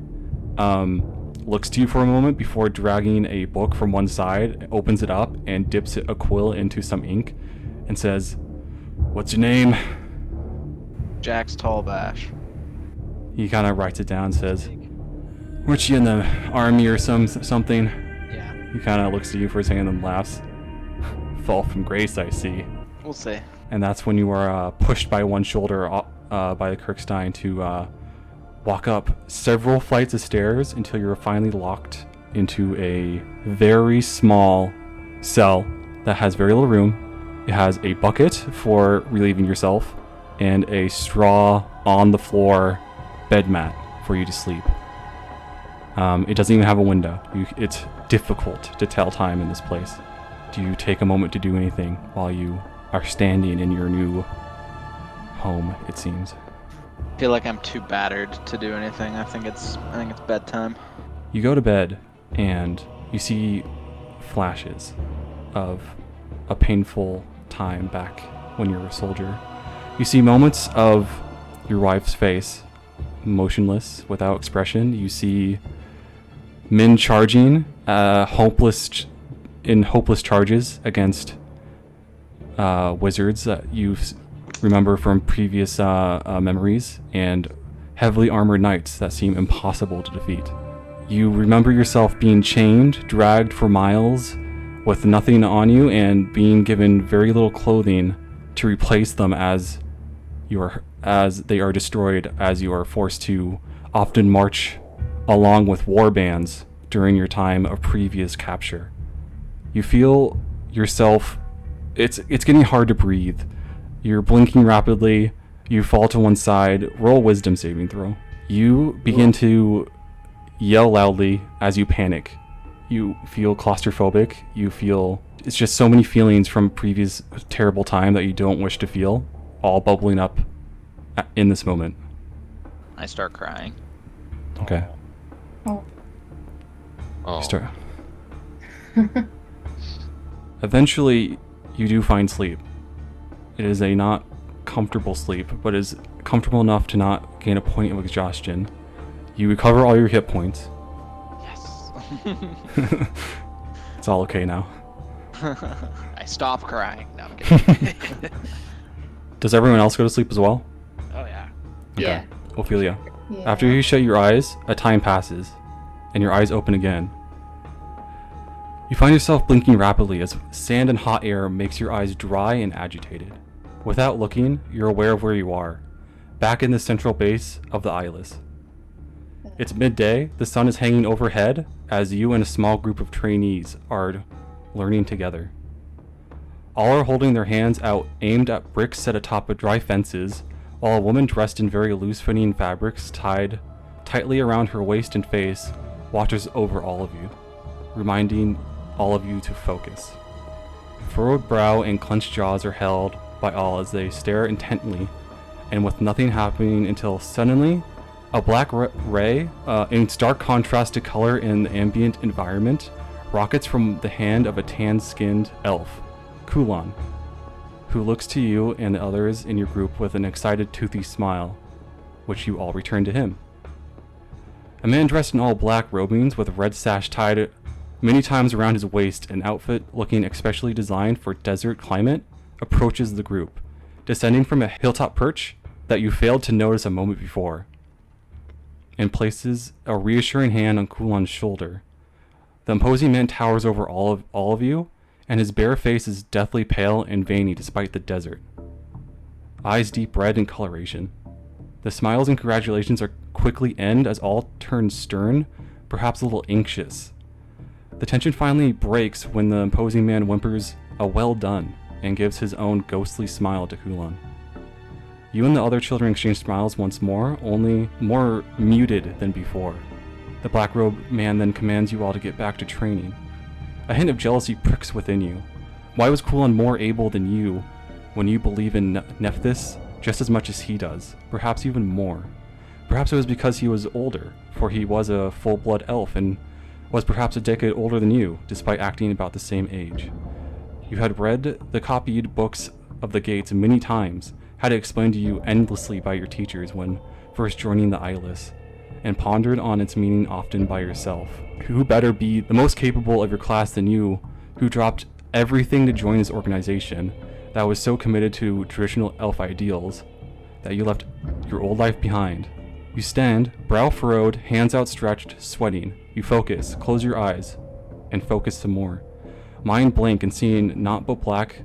looks to you for a moment before dragging a book from one side, opens it up and dips a quill into some ink and says, "What's your name?" Jack's Tallbash. He kind of writes it down and says, "Weren't you in the army or something?" Yeah. He kind of looks at you for a second and laughs. "Fall from grace, I see." We'll see. And that's when you are pushed by one shoulder by the Kirkstein to walk up several flights of stairs until you're finally locked into a very small cell that has very little room. It has a bucket for relieving yourself and a straw on the floor bed mat for you to sleep. It doesn't even have a window. It's difficult to tell time in this place. Do you take a moment to do anything while you are standing in your new home, it seems? I feel like I'm too battered to do anything. I think it's bedtime. You go to bed and you see flashes of a painful time back when you were a soldier. You see moments of your wife's face, motionless, without expression. You see men charging, hopeless charges against wizards that you remember from previous memories, and heavily armored knights that seem impossible to defeat. You remember yourself being chained, dragged for miles with nothing on you, and being given very little clothing to replace them as they are destroyed, as you are forced to often march along with war bands during your time of previous capture. You feel yourself, it's getting hard to breathe. You're blinking rapidly, you fall to one side, roll wisdom saving throw. You begin to yell loudly as you panic. You feel claustrophobic, you feel, it's just so many feelings from previous terrible time that you don't wish to feel, all bubbling up in this moment. I start crying. Okay. Oh. Oh. Start. Eventually, you do find sleep. It is a not comfortable sleep, but is comfortable enough to not gain a point of exhaustion. You recover all your hit points. Yes. It's all okay now. I stop crying. No, I'm kidding. Does everyone else go to sleep as well? Oh yeah. Yeah. Ophelia. Yeah. After you shut your eyes, a time passes, and your eyes open again. You find yourself blinking rapidly as sand and hot air makes your eyes dry and agitated. Without looking, you're aware of where you are, back in the central base of the Eyeless. It's midday, the sun is hanging overhead as you and a small group of trainees are learning together. All are holding their hands out, aimed at bricks set atop of dry fences, while a woman dressed in very loose-fitting fabrics tied tightly around her waist and face watches over all of you, reminding all of you to focus. Furrowed brow and clenched jaws are held by all as they stare intently, and with nothing happening until suddenly, a black ray, in stark contrast to color in the ambient environment, rockets from the hand of a tan-skinned elf, Kulan, who looks to you and the others in your group with an excited, toothy smile, which you all return to him. A man dressed in all black robings with a red sash tied many times around his waist, an outfit looking especially designed for desert climate, approaches the group, descending from a hilltop perch that you failed to notice a moment before, and places a reassuring hand on Kulan's shoulder. The imposing man towers over all of you, and his bare face is deathly pale and veiny despite the desert. Eyes deep red in coloration. The smiles and congratulations are quickly end as all turn stern, perhaps a little anxious. The tension finally breaks when the imposing man whimpers a "well done" and gives his own ghostly smile to Kulan. You and the other children exchange smiles once more, only more muted than before. The black-robed man then commands you all to get back to training. A hint of jealousy pricks within you. Why was Kulan more able than you when you believe in Nephthys just as much as he does, perhaps even more? Perhaps it was because he was older, for he was a full-blood elf and was perhaps a decade older than you, despite acting about the same age. You had read the copied books of the gates many times, had it explained to you endlessly by your teachers when first joining the Eyeless, and pondered on its meaning often by yourself. Who better be the most capable of your class than you, who dropped everything to join this organization that was so committed to traditional elf ideals that you left your old life behind? You stand, brow furrowed, hands outstretched, sweating. You focus, close your eyes, and focus some more. Mind blank and seeing naught but black,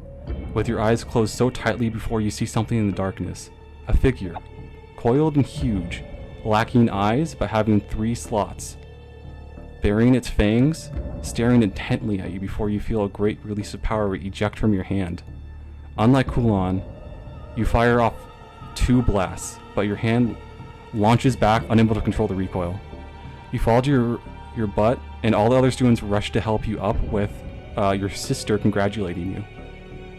with your eyes closed so tightly before you see something in the darkness. A figure, coiled and huge, lacking eyes but having 3 slots. Baring its fangs, staring intently at you before you feel a great release of power eject from your hand. Unlike Kulan, you fire off 2 blasts, but your hand launches back, unable to control the recoil. You fall to your butt, and all the other students rush to help you up, with your sister congratulating you,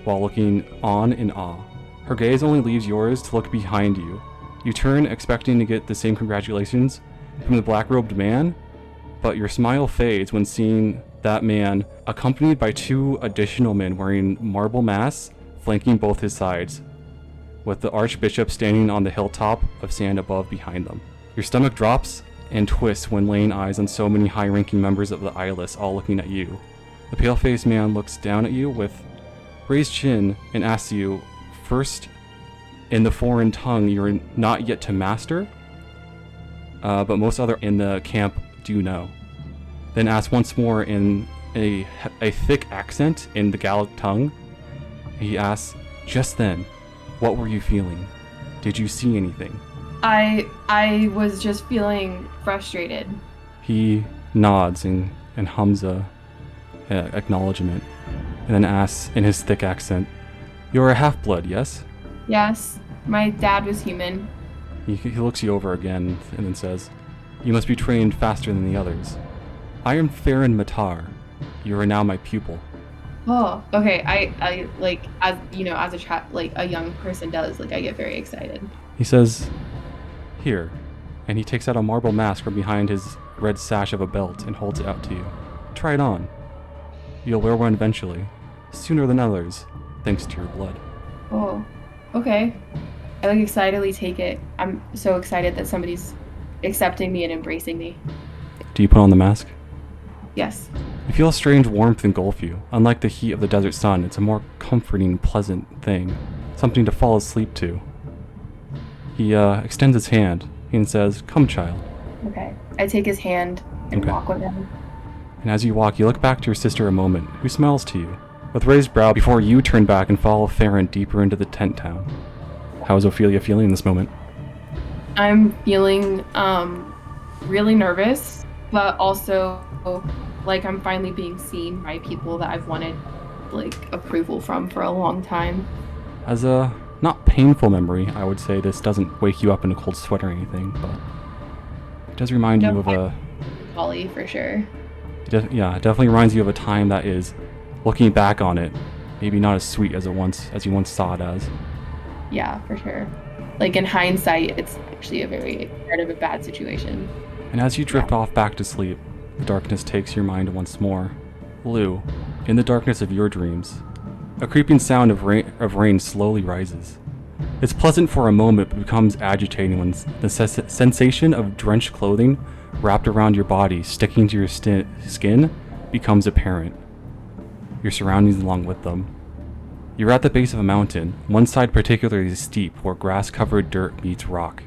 while looking on in awe. Her gaze only leaves yours to look behind you. You turn, expecting to get the same congratulations from the black-robed man, but your smile fades when seeing that man, accompanied by 2 additional men wearing marble masks, flanking both his sides, with the Archbishop standing on the hilltop of sand above behind them. Your stomach drops and twists when laying eyes on so many high-ranking members of the Eyeless all looking at you. The pale-faced man looks down at you with raised chin and asks you, first in the foreign tongue you're not yet to master, but most other in the camp do know. Then asks once more in a thick accent in the Gallic tongue. He asks, just then, what were you feeling? Did you see anything? I was just feeling frustrated. He nods and hums a acknowledgement, and then asks in his thick accent, "You're a half-blood, yes?" Yes, my dad was human. He looks you over again and then says, "You must be trained faster than the others. I am Farron Matar. You are now my pupil." Oh, okay. I like, as you know, as a young person does, like, I get very excited. He says, "Here," and he takes out a marble mask from behind his red sash of a belt and holds it out to you. "Try it on. You'll wear one eventually, sooner than others, thanks to your blood." Oh, okay. I like excitedly take it. I'm so excited that somebody's accepting me and embracing me. Do you put on the mask? Yes. You feel a strange warmth engulf you. Unlike the heat of the desert sun, it's a more comforting, pleasant thing, something to fall asleep to. He extends his hand and says, "Come, child." Okay. I take his hand and Okay. walk with him. And as you walk, you look back to your sister a moment, who smiles to you, with raised brow, before you turn back and follow Farron deeper into the tent town. How is Ophelia feeling in this moment? I'm feeling really nervous, but also like I'm finally being seen by people that I've wanted like approval from for a long time. As a not painful memory, I would say this doesn't wake you up in a cold sweat or anything, but it does remind you of a... Holly, for sure. It definitely reminds you of a time that is, looking back on it, maybe not as sweet as you once saw it as. Yeah, for sure. Like in hindsight, it's actually a very part of a bad situation. And as you drift off back to sleep, the darkness takes your mind once more. Lou, in the darkness of your dreams, a creeping sound of rain slowly rises. It's pleasant for a moment, but becomes agitating when the sensation of drenched clothing wrapped around your body, sticking to your skin, becomes apparent. Your surroundings along with them. You're at the base of a mountain, one side particularly steep, where grass-covered dirt meets rock.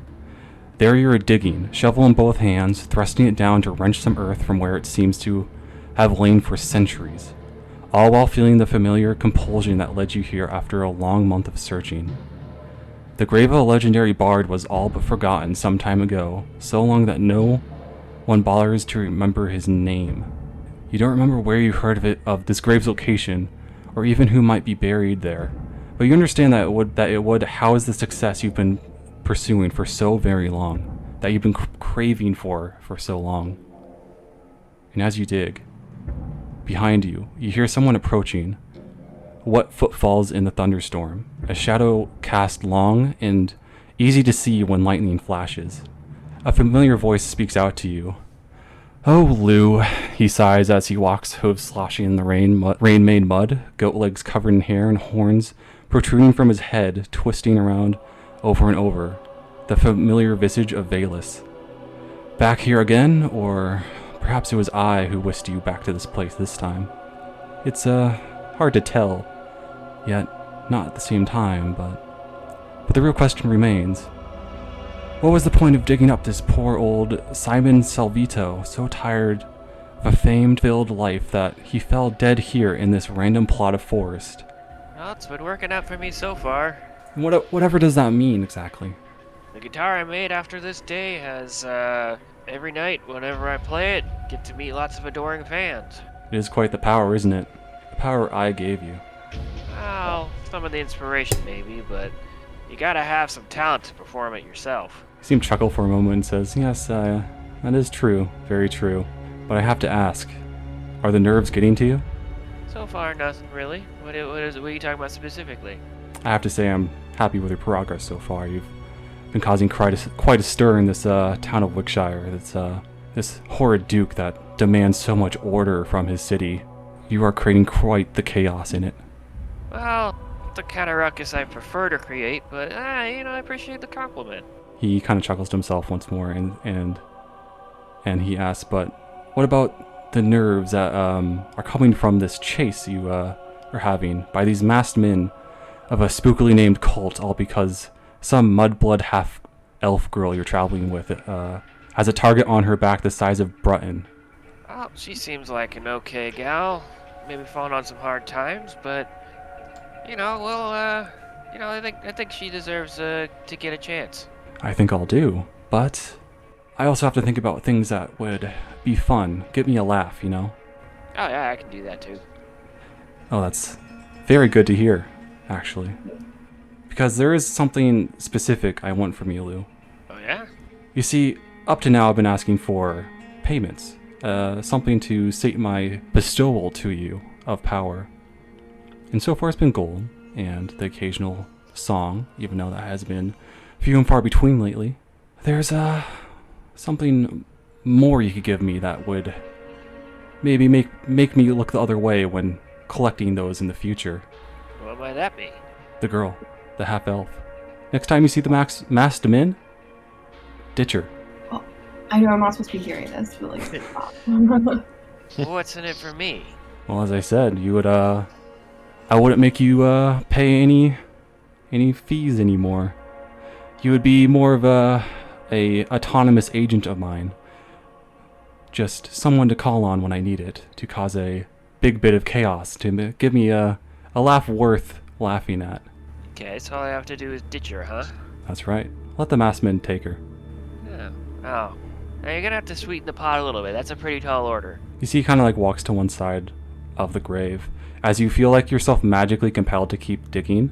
There you're digging, shovel in both hands, thrusting it down to wrench some earth from where it seems to have lain for centuries, all while feeling the familiar compulsion that led you here after a long month of searching. The grave of a legendary bard was all but forgotten some time ago, so long that no one bothers to remember his name. You don't remember where you heard of this grave's location, or even who might be buried there, but you understand that it would house the success you've been pursuing for so very long, that you've been craving for so long. And as you dig, behind you, you hear someone approaching. What footfalls in the thunderstorm, a shadow cast long and easy to see when lightning flashes. A familiar voice speaks out to you. Oh, Lou, he sighs as he walks, hooves sloshing in the rain-made mud, goat legs covered in hair and horns protruding from his head, twisting around over and over, the familiar visage of Valus. Back here again, or perhaps it was I who whisked you back to this place this time. It's, hard to tell, yet not at the same time, but the real question remains. What was the point of digging up this poor old Simon Salvito, so tired of a fame-filled life that he fell dead here in this random plot of forest? Well, it's been working out for me so far. And whatever does that mean, exactly? The guitar I made after this day has, every night, whenever I play it, get to meet lots of adoring fans. It is quite the power, isn't it? The power I gave you. Well, some of the inspiration maybe, but you gotta have some talent to perform it yourself. He seemed to chuckle for a moment and says, yes, that is true, very true. But I have to ask, are the nerves getting to you? So far, nothing really. What are you talking about specifically? I have to say I'm happy with your progress so far. You've been causing quite a stir in this town of Wickshire. This horrid duke that demands so much order from his city. You are creating quite the chaos in it. Well, the kind of ruckus I prefer to create, but, I appreciate the compliment. He kind of chuckles to himself once more and he asks, but what about the nerves that are coming from this chase you are having by these masked men of a spookily named cult, all because some mudblood half-elf girl you're traveling with has a target on her back the size of Brutton? Oh, she seems like an okay gal. Maybe falling on some hard times, but, I think she deserves to get a chance. I think I'll do, but I also have to think about things that would be fun, get me a laugh, you know? Oh yeah, I can do that too. Oh, that's very good to hear, actually. Because there is something specific I want from you, Lou. Oh yeah? You see, up to now I've been asking for payments. Something to sate my bestowal to you of power. And so far it's been gold, and the occasional song, even though that has been few and far between lately. There's something more you could give me that would maybe make me look the other way when collecting those in the future. What might that be? The girl, the half-elf. Next time you see the masked men, ditch her. Oh, I know I'm not supposed to be hearing this, but like, stop. What's in it for me? Well, as I said, you would I wouldn't make you pay any fees anymore. You would be more of a autonomous agent of mine. Just someone to call on when I need it, to cause a big bit of chaos, to give me a laugh worth laughing at. Okay, so all I have to do is ditch her, huh? That's right. Let the masked men take her. Yeah. Oh. Now you're gonna have to sweeten the pot a little bit. That's a pretty tall order. You see, he kind of like walks to one side of the grave, as you feel like yourself magically compelled to keep digging.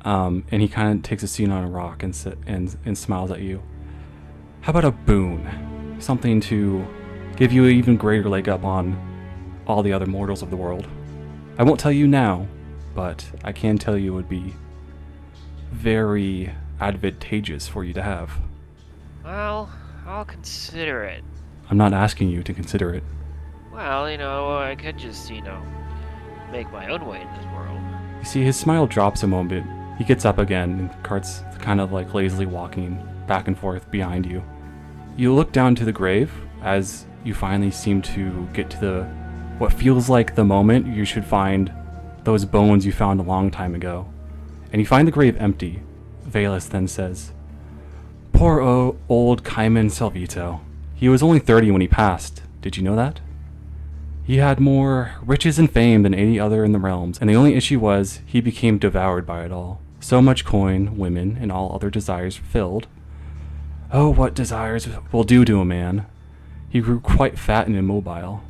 And he kind of takes a seat on a rock and smiles at you. How about a boon? Something to give you an even greater leg up on all the other mortals of the world. I won't tell you now, but I can tell you it would be very advantageous for you to have. Well, I'll consider it. I'm not asking you to consider it. Well, I could just, make my own way in this world. You see, his smile drops a moment. He gets up again and starts kind of like lazily walking back and forth behind you. You look down to the grave as you finally seem to get to what feels like the moment you should find those bones you found a long time ago. And you find the grave empty. Valus then says, "Poor old Cayman Salvito. He was only 30 when he passed. Did you know that? He had more riches and fame than any other in the realms, and the only issue was he became devoured by it all. So much coin, women, and all other desires filled. Oh, what desires will do to a man. He grew quite fat and immobile.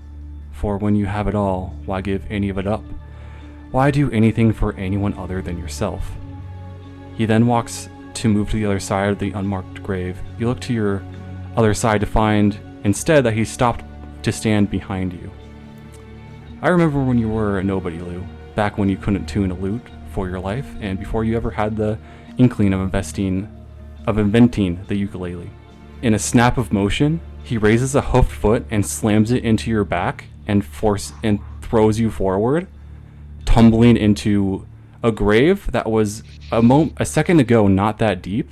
For when you have it all, why give any of it up? Why do anything for anyone other than yourself?" He then walks to move to the other side of the unmarked grave. You look to your other side to find, instead, that he stopped to stand behind you. I remember when you were a nobody, Lou, back when you couldn't tune a lute for your life, and before you ever had the inkling of inventing the ukulele. In a snap of motion, he raises a hoofed foot and slams it into your back and throws you forward, tumbling into a grave that was a second ago not that deep,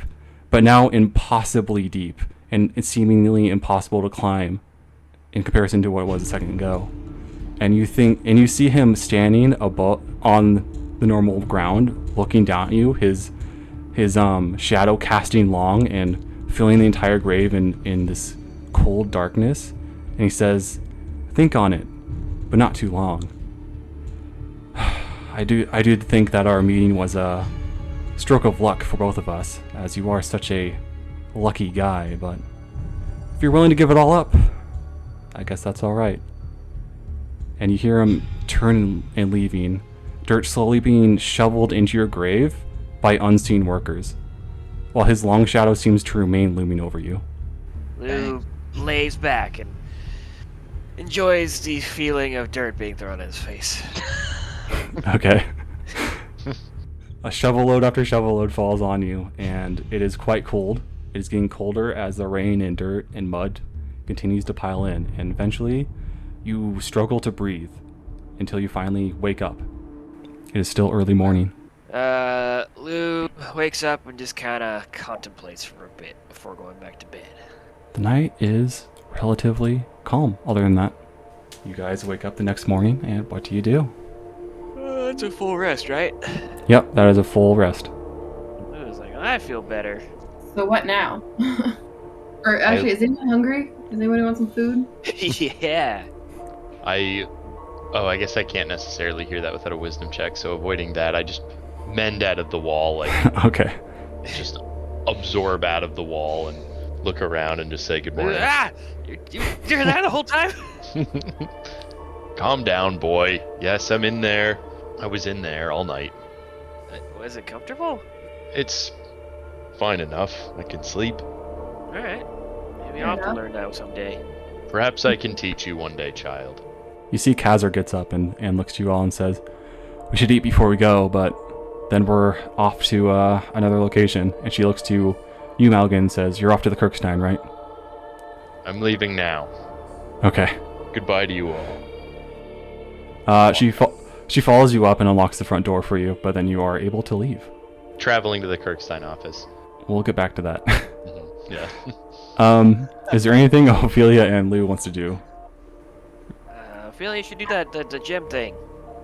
but now impossibly deep and it's seemingly impossible to climb in comparison to what it was a second ago. And you see him standing above on the normal ground, looking down at you, his shadow casting long and filling the entire grave in this cold darkness. And he says, "Think on it, but not too long. I do think that our meeting was a stroke of luck for both of us, as you are such a lucky guy, but if you're willing to give it all up, I guess that's all right." And you hear him turn and leaving, dirt slowly being shoveled into your grave by unseen workers, while his long shadow seems to remain looming over you. Lou lays back and enjoys the feeling of dirt being thrown in his face. Okay. A shovel load after shovel load falls on you, and it is quite cold. It is getting colder as the rain and dirt and mud continues to pile in, and eventually you struggle to breathe until you finally wake up. It is still early morning. Lou wakes up and just kind of contemplates for a bit before going back to bed. The night is relatively calm, other than that. You guys wake up the next morning, and what do you do? That's a full rest, right? Yep, that is a full rest. I was like, I feel better. So what now? Or actually, is anyone hungry? Does anybody want some food? Yeah. I guess I can't necessarily hear that without a wisdom check, so avoiding that, I just mend out of the wall, like, Okay. just absorb out of the wall and look around and just say good morning. Ah! You're there the whole time? Calm down, boy. Yes, I'm in there. I was in there all night. Was it comfortable? It's fine enough. I can sleep. Alright. Maybe I'll have to learn that someday. Perhaps I can teach you one day, child. You see Kazar gets up and looks to you all and says, "We should eat before we go, but then we're off to another location." And she looks to you, Malgan, and says, "You're off to the Kirkstein, right?" I'm leaving now. Okay. Goodbye to you all. She follows you up and unlocks the front door for you, but then you are able to leave. Traveling to the Kirkstein office. We'll get back to that. Yeah. Is there anything Ophelia and Lou wants to do? I feel you should do the gym thing.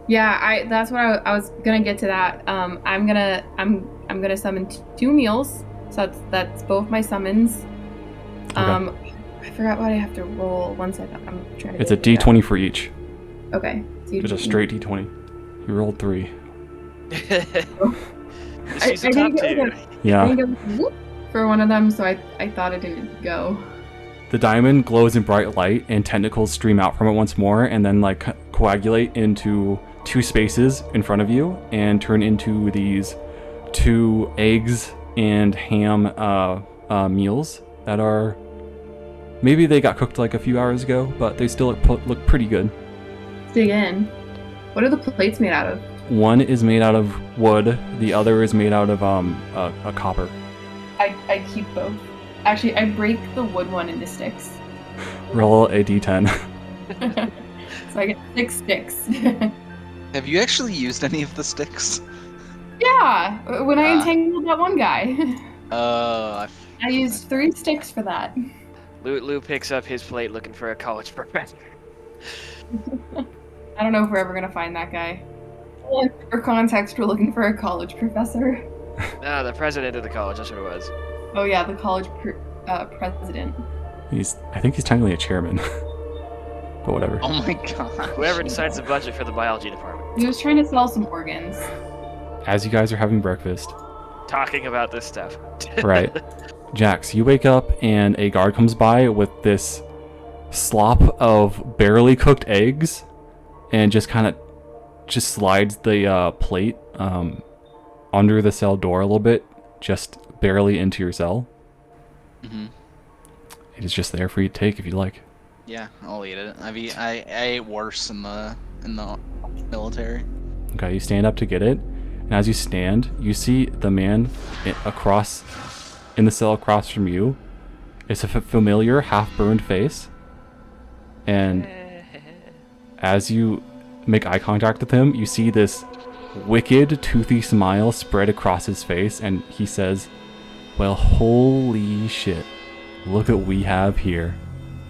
Yeah, that's what I was gonna get to that. I'm gonna summon 2 meals. So that's both my summons. Okay. I forgot what I have to roll. One second. I'm trying to. It's a D20 for each. Okay. Just a straight D20. You rolled 3. She's a top 2. Yeah. I didn't get whoop for one of them, so I thought it didn't go. The diamond glows in bright light, and tentacles stream out from it once more, and then like coagulate into 2 spaces in front of you, and turn into these 2 eggs and ham meals that are maybe they got cooked like a few hours ago, but they still look pretty good. Let's dig in. What are the plates made out of? One is made out of wood. The other is made out of a copper. I keep both. Actually, I break the wood one into sticks. Roll a D10. So I get 6 sticks. Have you actually used any of the sticks? Yeah, when I entangled that one guy. I used 3 sticks for that. Lou picks up his plate looking for a college professor. I don't know if we're ever gonna find that guy. For context, we're looking for a college professor. Ah, the president of the college, that's what it was. Oh yeah, the college president. I think he's technically a chairman. But whatever. Oh my god. Whoever decides the budget for the biology department. He was trying to sell some organs. As you guys are having breakfast. Talking about this stuff. Right. Jax, you wake up and a guard comes by with this slop of barely cooked eggs and just slides the plate under the cell door a little bit, just barely into your cell. Mm-hmm. It is just there for you to take if you like. Yeah, I'll eat it. I ate worse in the military. Okay, you stand up to get it, and as you stand, you see the man in the cell across from you It's a familiar, half-burned face. And as you make eye contact with him, you see this wicked, toothy smile spread across his face, and he says, well, holy shit. Look what we have here.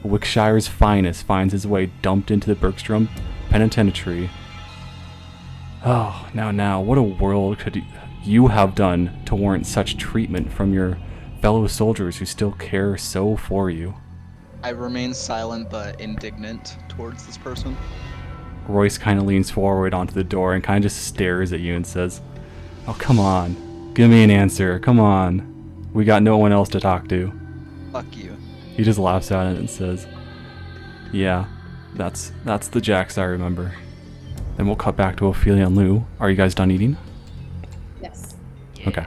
Wickshire's finest finds his way dumped into the Bergstrom Penitentiary. Oh, now, what a world could you have done to warrant such treatment from your fellow soldiers who still care so for you? I remain silent but indignant towards this person. Royce kind of leans forward onto the door and kind of just stares at you and says, oh, come on. Give me an answer. Come on. We got no one else to talk to. Fuck you. He just laughs at it and says, yeah, that's the Jax I remember. Then we'll cut back to Ophelia and Lou. Are you guys done eating? Yes. Okay.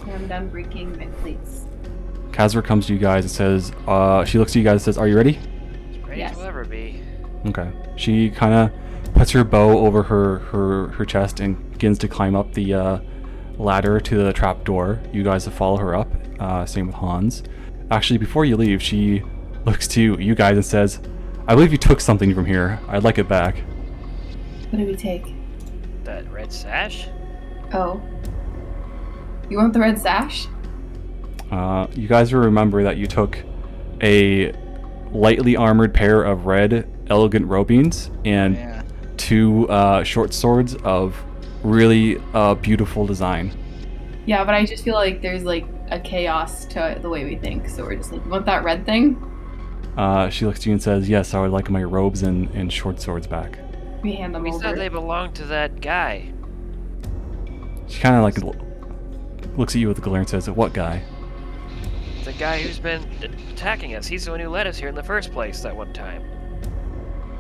I'm done breaking my plates. Kazra comes to you guys and says, she looks at you guys and says, are you ready? As ready Yes. as we'll ever be. Okay. She kind of puts her bow over her chest and begins to climb up the ladder to the trap door. You guys follow her up. Same with Hans. Actually, before you leave, she looks to you guys and says, I believe you took something from here. I'd like it back. What did we take? That red sash? Oh. You want the red sash? You guys will remember that you took a lightly armored pair of red elegant robings and Yeah. 2 short swords of really beautiful design. Yeah, but I just feel like there's like a chaos to the way we think. So we're just like, you want that red thing? She looks to you and says, yes, I would like my robes and short swords back. We hand them We over. thought they belonged to that guy. She kind of like looks at you with a glare and says, what guy? The guy who's been attacking us. He's the one who led us here in the first place that one time.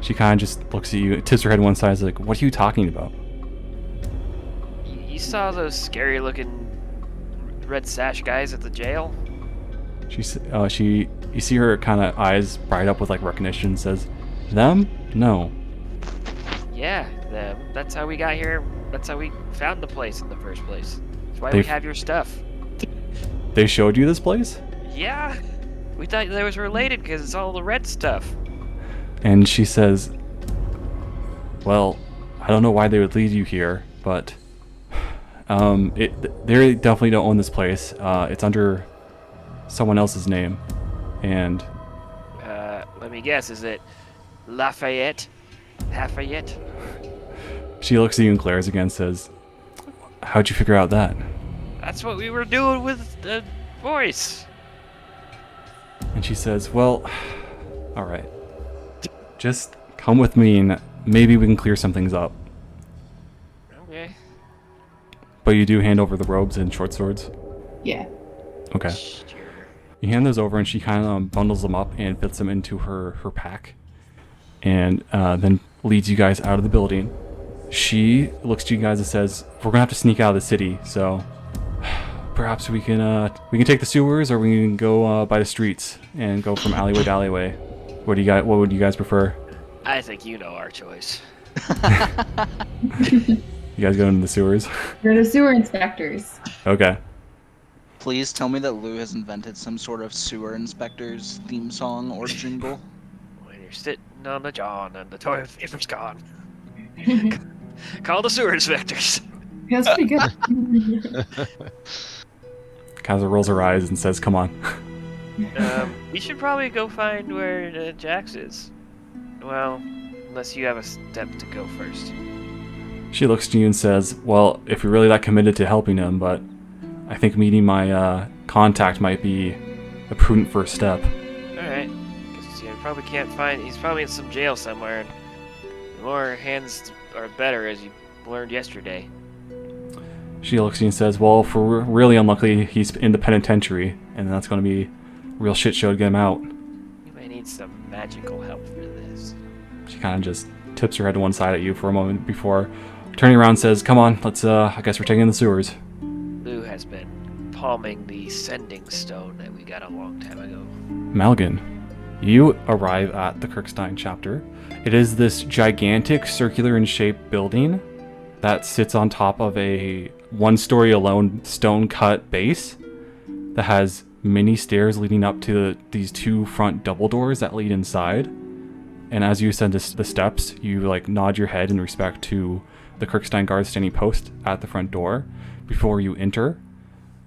She kind of just looks at you, tips her head one side, and is like, what are you talking about? You saw those scary looking red sash guys at the jail? You see her kind of eyes bright up with like recognition and says, them? No. Yeah, them. That's how we got here. That's how we found the place in the first place. That's why we They've- have your stuff. They showed you this place? Yeah. We thought they was related because it's all the red stuff. And she says, well, I don't know why they would lead you here, but they definitely don't own this place. It's under someone else's name. And Let me guess, is it Lafayette? Lafayette? she looks at you and glares again and says, how'd you figure out that? That's what we were doing with the voice. And she says, well, all right. Just come with me and maybe we can clear some things up. Okay. But you do hand over the robes and short swords? Yeah. Okay. Sure. You hand those over and she kind of bundles them up and fits them into her pack. And then leads you guys out of the building. She looks to you guys and says, we're going to have to sneak out of the city, so perhaps we can take the sewers or we can go by the streets and go from alleyway to alleyway. What would you guys prefer? I think you know our choice. You guys go into the sewers? You're the sewer inspectors. Okay. Please tell me that Lou has invented some sort of sewer inspector's theme song or jingle. When you're sitting on the john and the toilet paper's gone. Call the sewer inspectors. That's pretty good. Kaza rolls her eyes and says, come on. We should probably go find where Jax is. Well, unless you have a step to go first. She looks to you and says, well, if you're really that committed to helping him, but I think meeting my contact might be a prudent first step. Alright. Because you probably can't find... He's probably in some jail somewhere. And the more hands are better, as you learned yesterday. She looks at you and says, well, if we're really unlucky, he's in the penitentiary, and that's going to be a real shit show to get him out. You may need some magical help for this. She kind of just tips her head to one side at you for a moment before turning around and says, come on, let's, I guess we're taking the sewers. Lou has been palming the sending stone that we got a long time ago. Malgan, you arrive at the Kirkstein chapter. It is this gigantic circular in shape building that sits on top of a one-story alone stone-cut base that has mini stairs leading up to these 2 front double doors that lead inside. And as you ascend the steps, you like nod your head in respect to the Kirkstein guard standing post at the front door before you enter.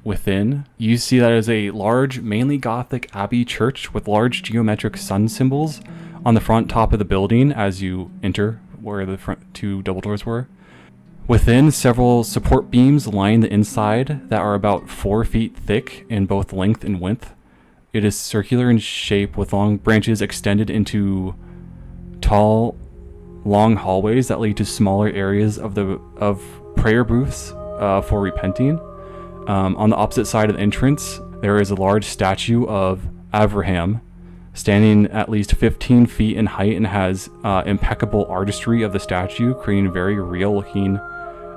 Within, you see that it is a large, mainly Gothic abbey church with large geometric sun symbols on the front top of the building as you enter where the front 2 double doors were. Within, several support beams line the inside that are about 4 feet thick in both length and width. It is circular in shape with long branches extended into tall, long hallways that lead to smaller areas of prayer booths for repenting. On the opposite side of the entrance, there is a large statue of Avraham, standing at least 15 feet in height and has impeccable artistry of the statue, creating a very real-looking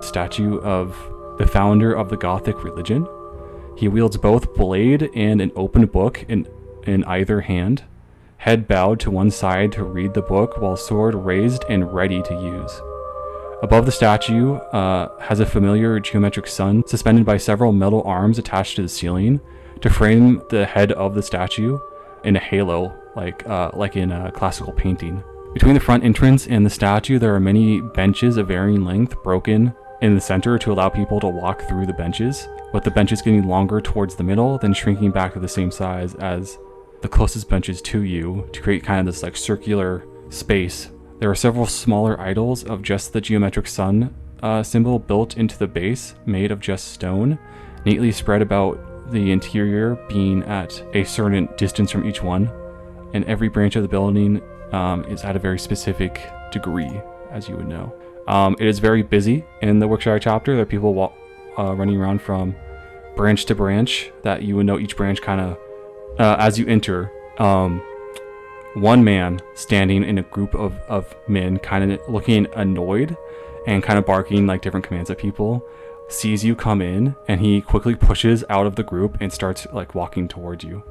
statue of the founder of the Gothic religion. He wields both blade and an open book in either hand, head bowed to one side to read the book while sword raised and ready to use. Above the statue has a familiar geometric sun suspended by several metal arms attached to the ceiling to frame the head of the statue in a halo like in a classical painting. Between the front entrance and the statue, there are many benches of varying length broken in the center to allow people to walk through the benches, with the benches getting longer towards the middle, then shrinking back to the same size as the closest benches to you to create kind of this like circular space. There are several smaller idols of just the geometric sun symbol built into the base, made of just stone, neatly spread about the interior, being at a certain distance from each one. And every branch of the building is at a very specific degree, as you would know. It is very busy in the Wiltshire chapter. There are people running around from branch to branch that you would know each branch kind of, as you enter, one man standing in a group of men kind of looking annoyed and kind of barking like different commands at people, sees you come in, and he quickly pushes out of the group and starts like walking towards you.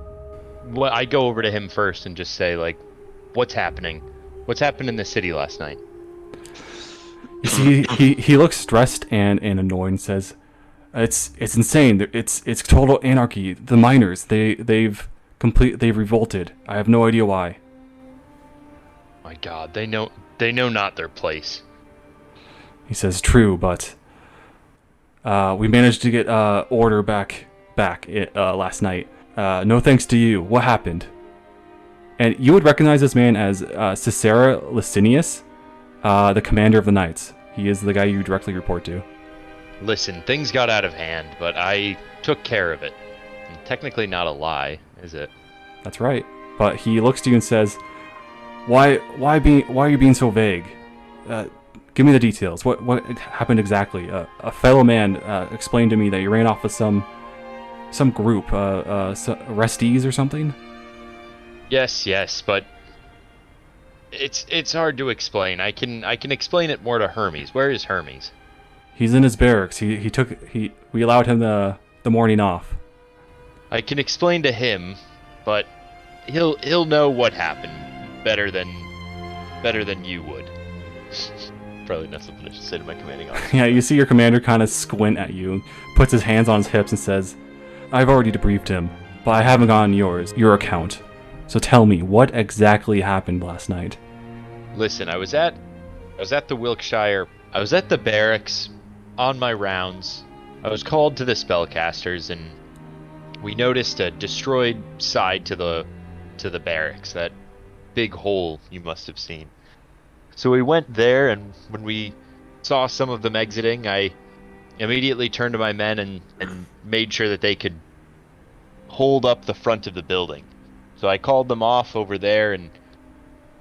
Well, I go over to him first and just say, like, what's happening? What's happened in the city last night? You see, he looks stressed and annoyed and says, "It's insane. It's total anarchy. The miners, they've revolted. I have no idea why." My God, they know not their place. He says, "True, but we managed to get order back last night. No thanks to you. What happened?" And you would recognize this man as Cicera Licinius, the commander of the Knights. He is the guy you directly report to. Listen, things got out of hand, but I took care of it. Technically not a lie, is it? That's right. But he looks to you and says, Why are you being so vague? Give me the details. What happened exactly? A fellow man explained to me that you ran off with some group, arrestees or something. Yes, but it's hard to explain. I can explain it more to Hermes. Where is Hermes? He's in his barracks. We allowed him the morning off. I can explain to him, but he'll know what happened better than you would. Probably not something I should say to my commanding officer. Yeah, you see your commander kind of squint at you, puts his hands on his hips and says, "I've already debriefed him, but I haven't gotten your account. So tell me, what exactly happened last night?" Listen, I was at the Wiltshire. I was at the barracks on my rounds. I was called to the spellcasters, and we noticed a destroyed side to the barracks, that big hole you must have seen. So we went there, and when we saw some of them exiting, I immediately turned to my men and made sure that they could hold up the front of the building. So I called them off over there and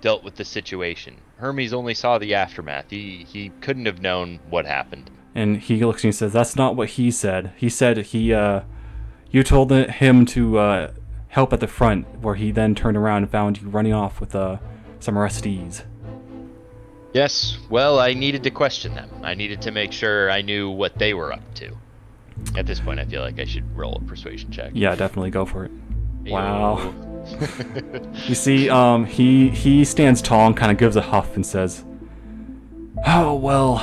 dealt with the situation. Hermes only saw the aftermath. He couldn't have known what happened. And he looks at you and says, "That's not what he said. He said you told him to help at the front, where he then turned around and found you running off with some arrestees." Yes, well, I needed to question them. I needed to make sure I knew what they were up to. At this point, I feel like I should roll a persuasion check. Yeah, definitely go for it. Yo. Wow. You see, he stands tall and kind of gives a huff and says, "Oh well,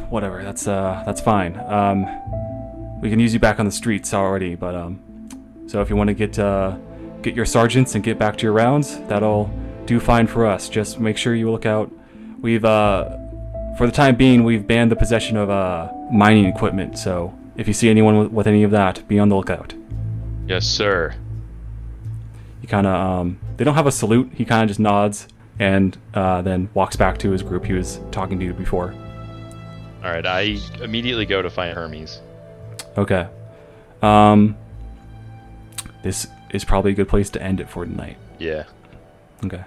whatever. That's fine. We can use you back on the streets already, but So if you want to get your sergeants and get back to your rounds, that'll do fine for us. Just make sure you look out. We've for the time being, we've banned the possession of mining equipment. So if you see anyone with any of that, be on the lookout. Yes, sir. He kind of they don't have a salute. He kind of just nods and then walks back to his group he was talking to before. All right, I immediately go to find Hermes. Okay. This is probably a good place to end it for tonight. Yeah. Okay.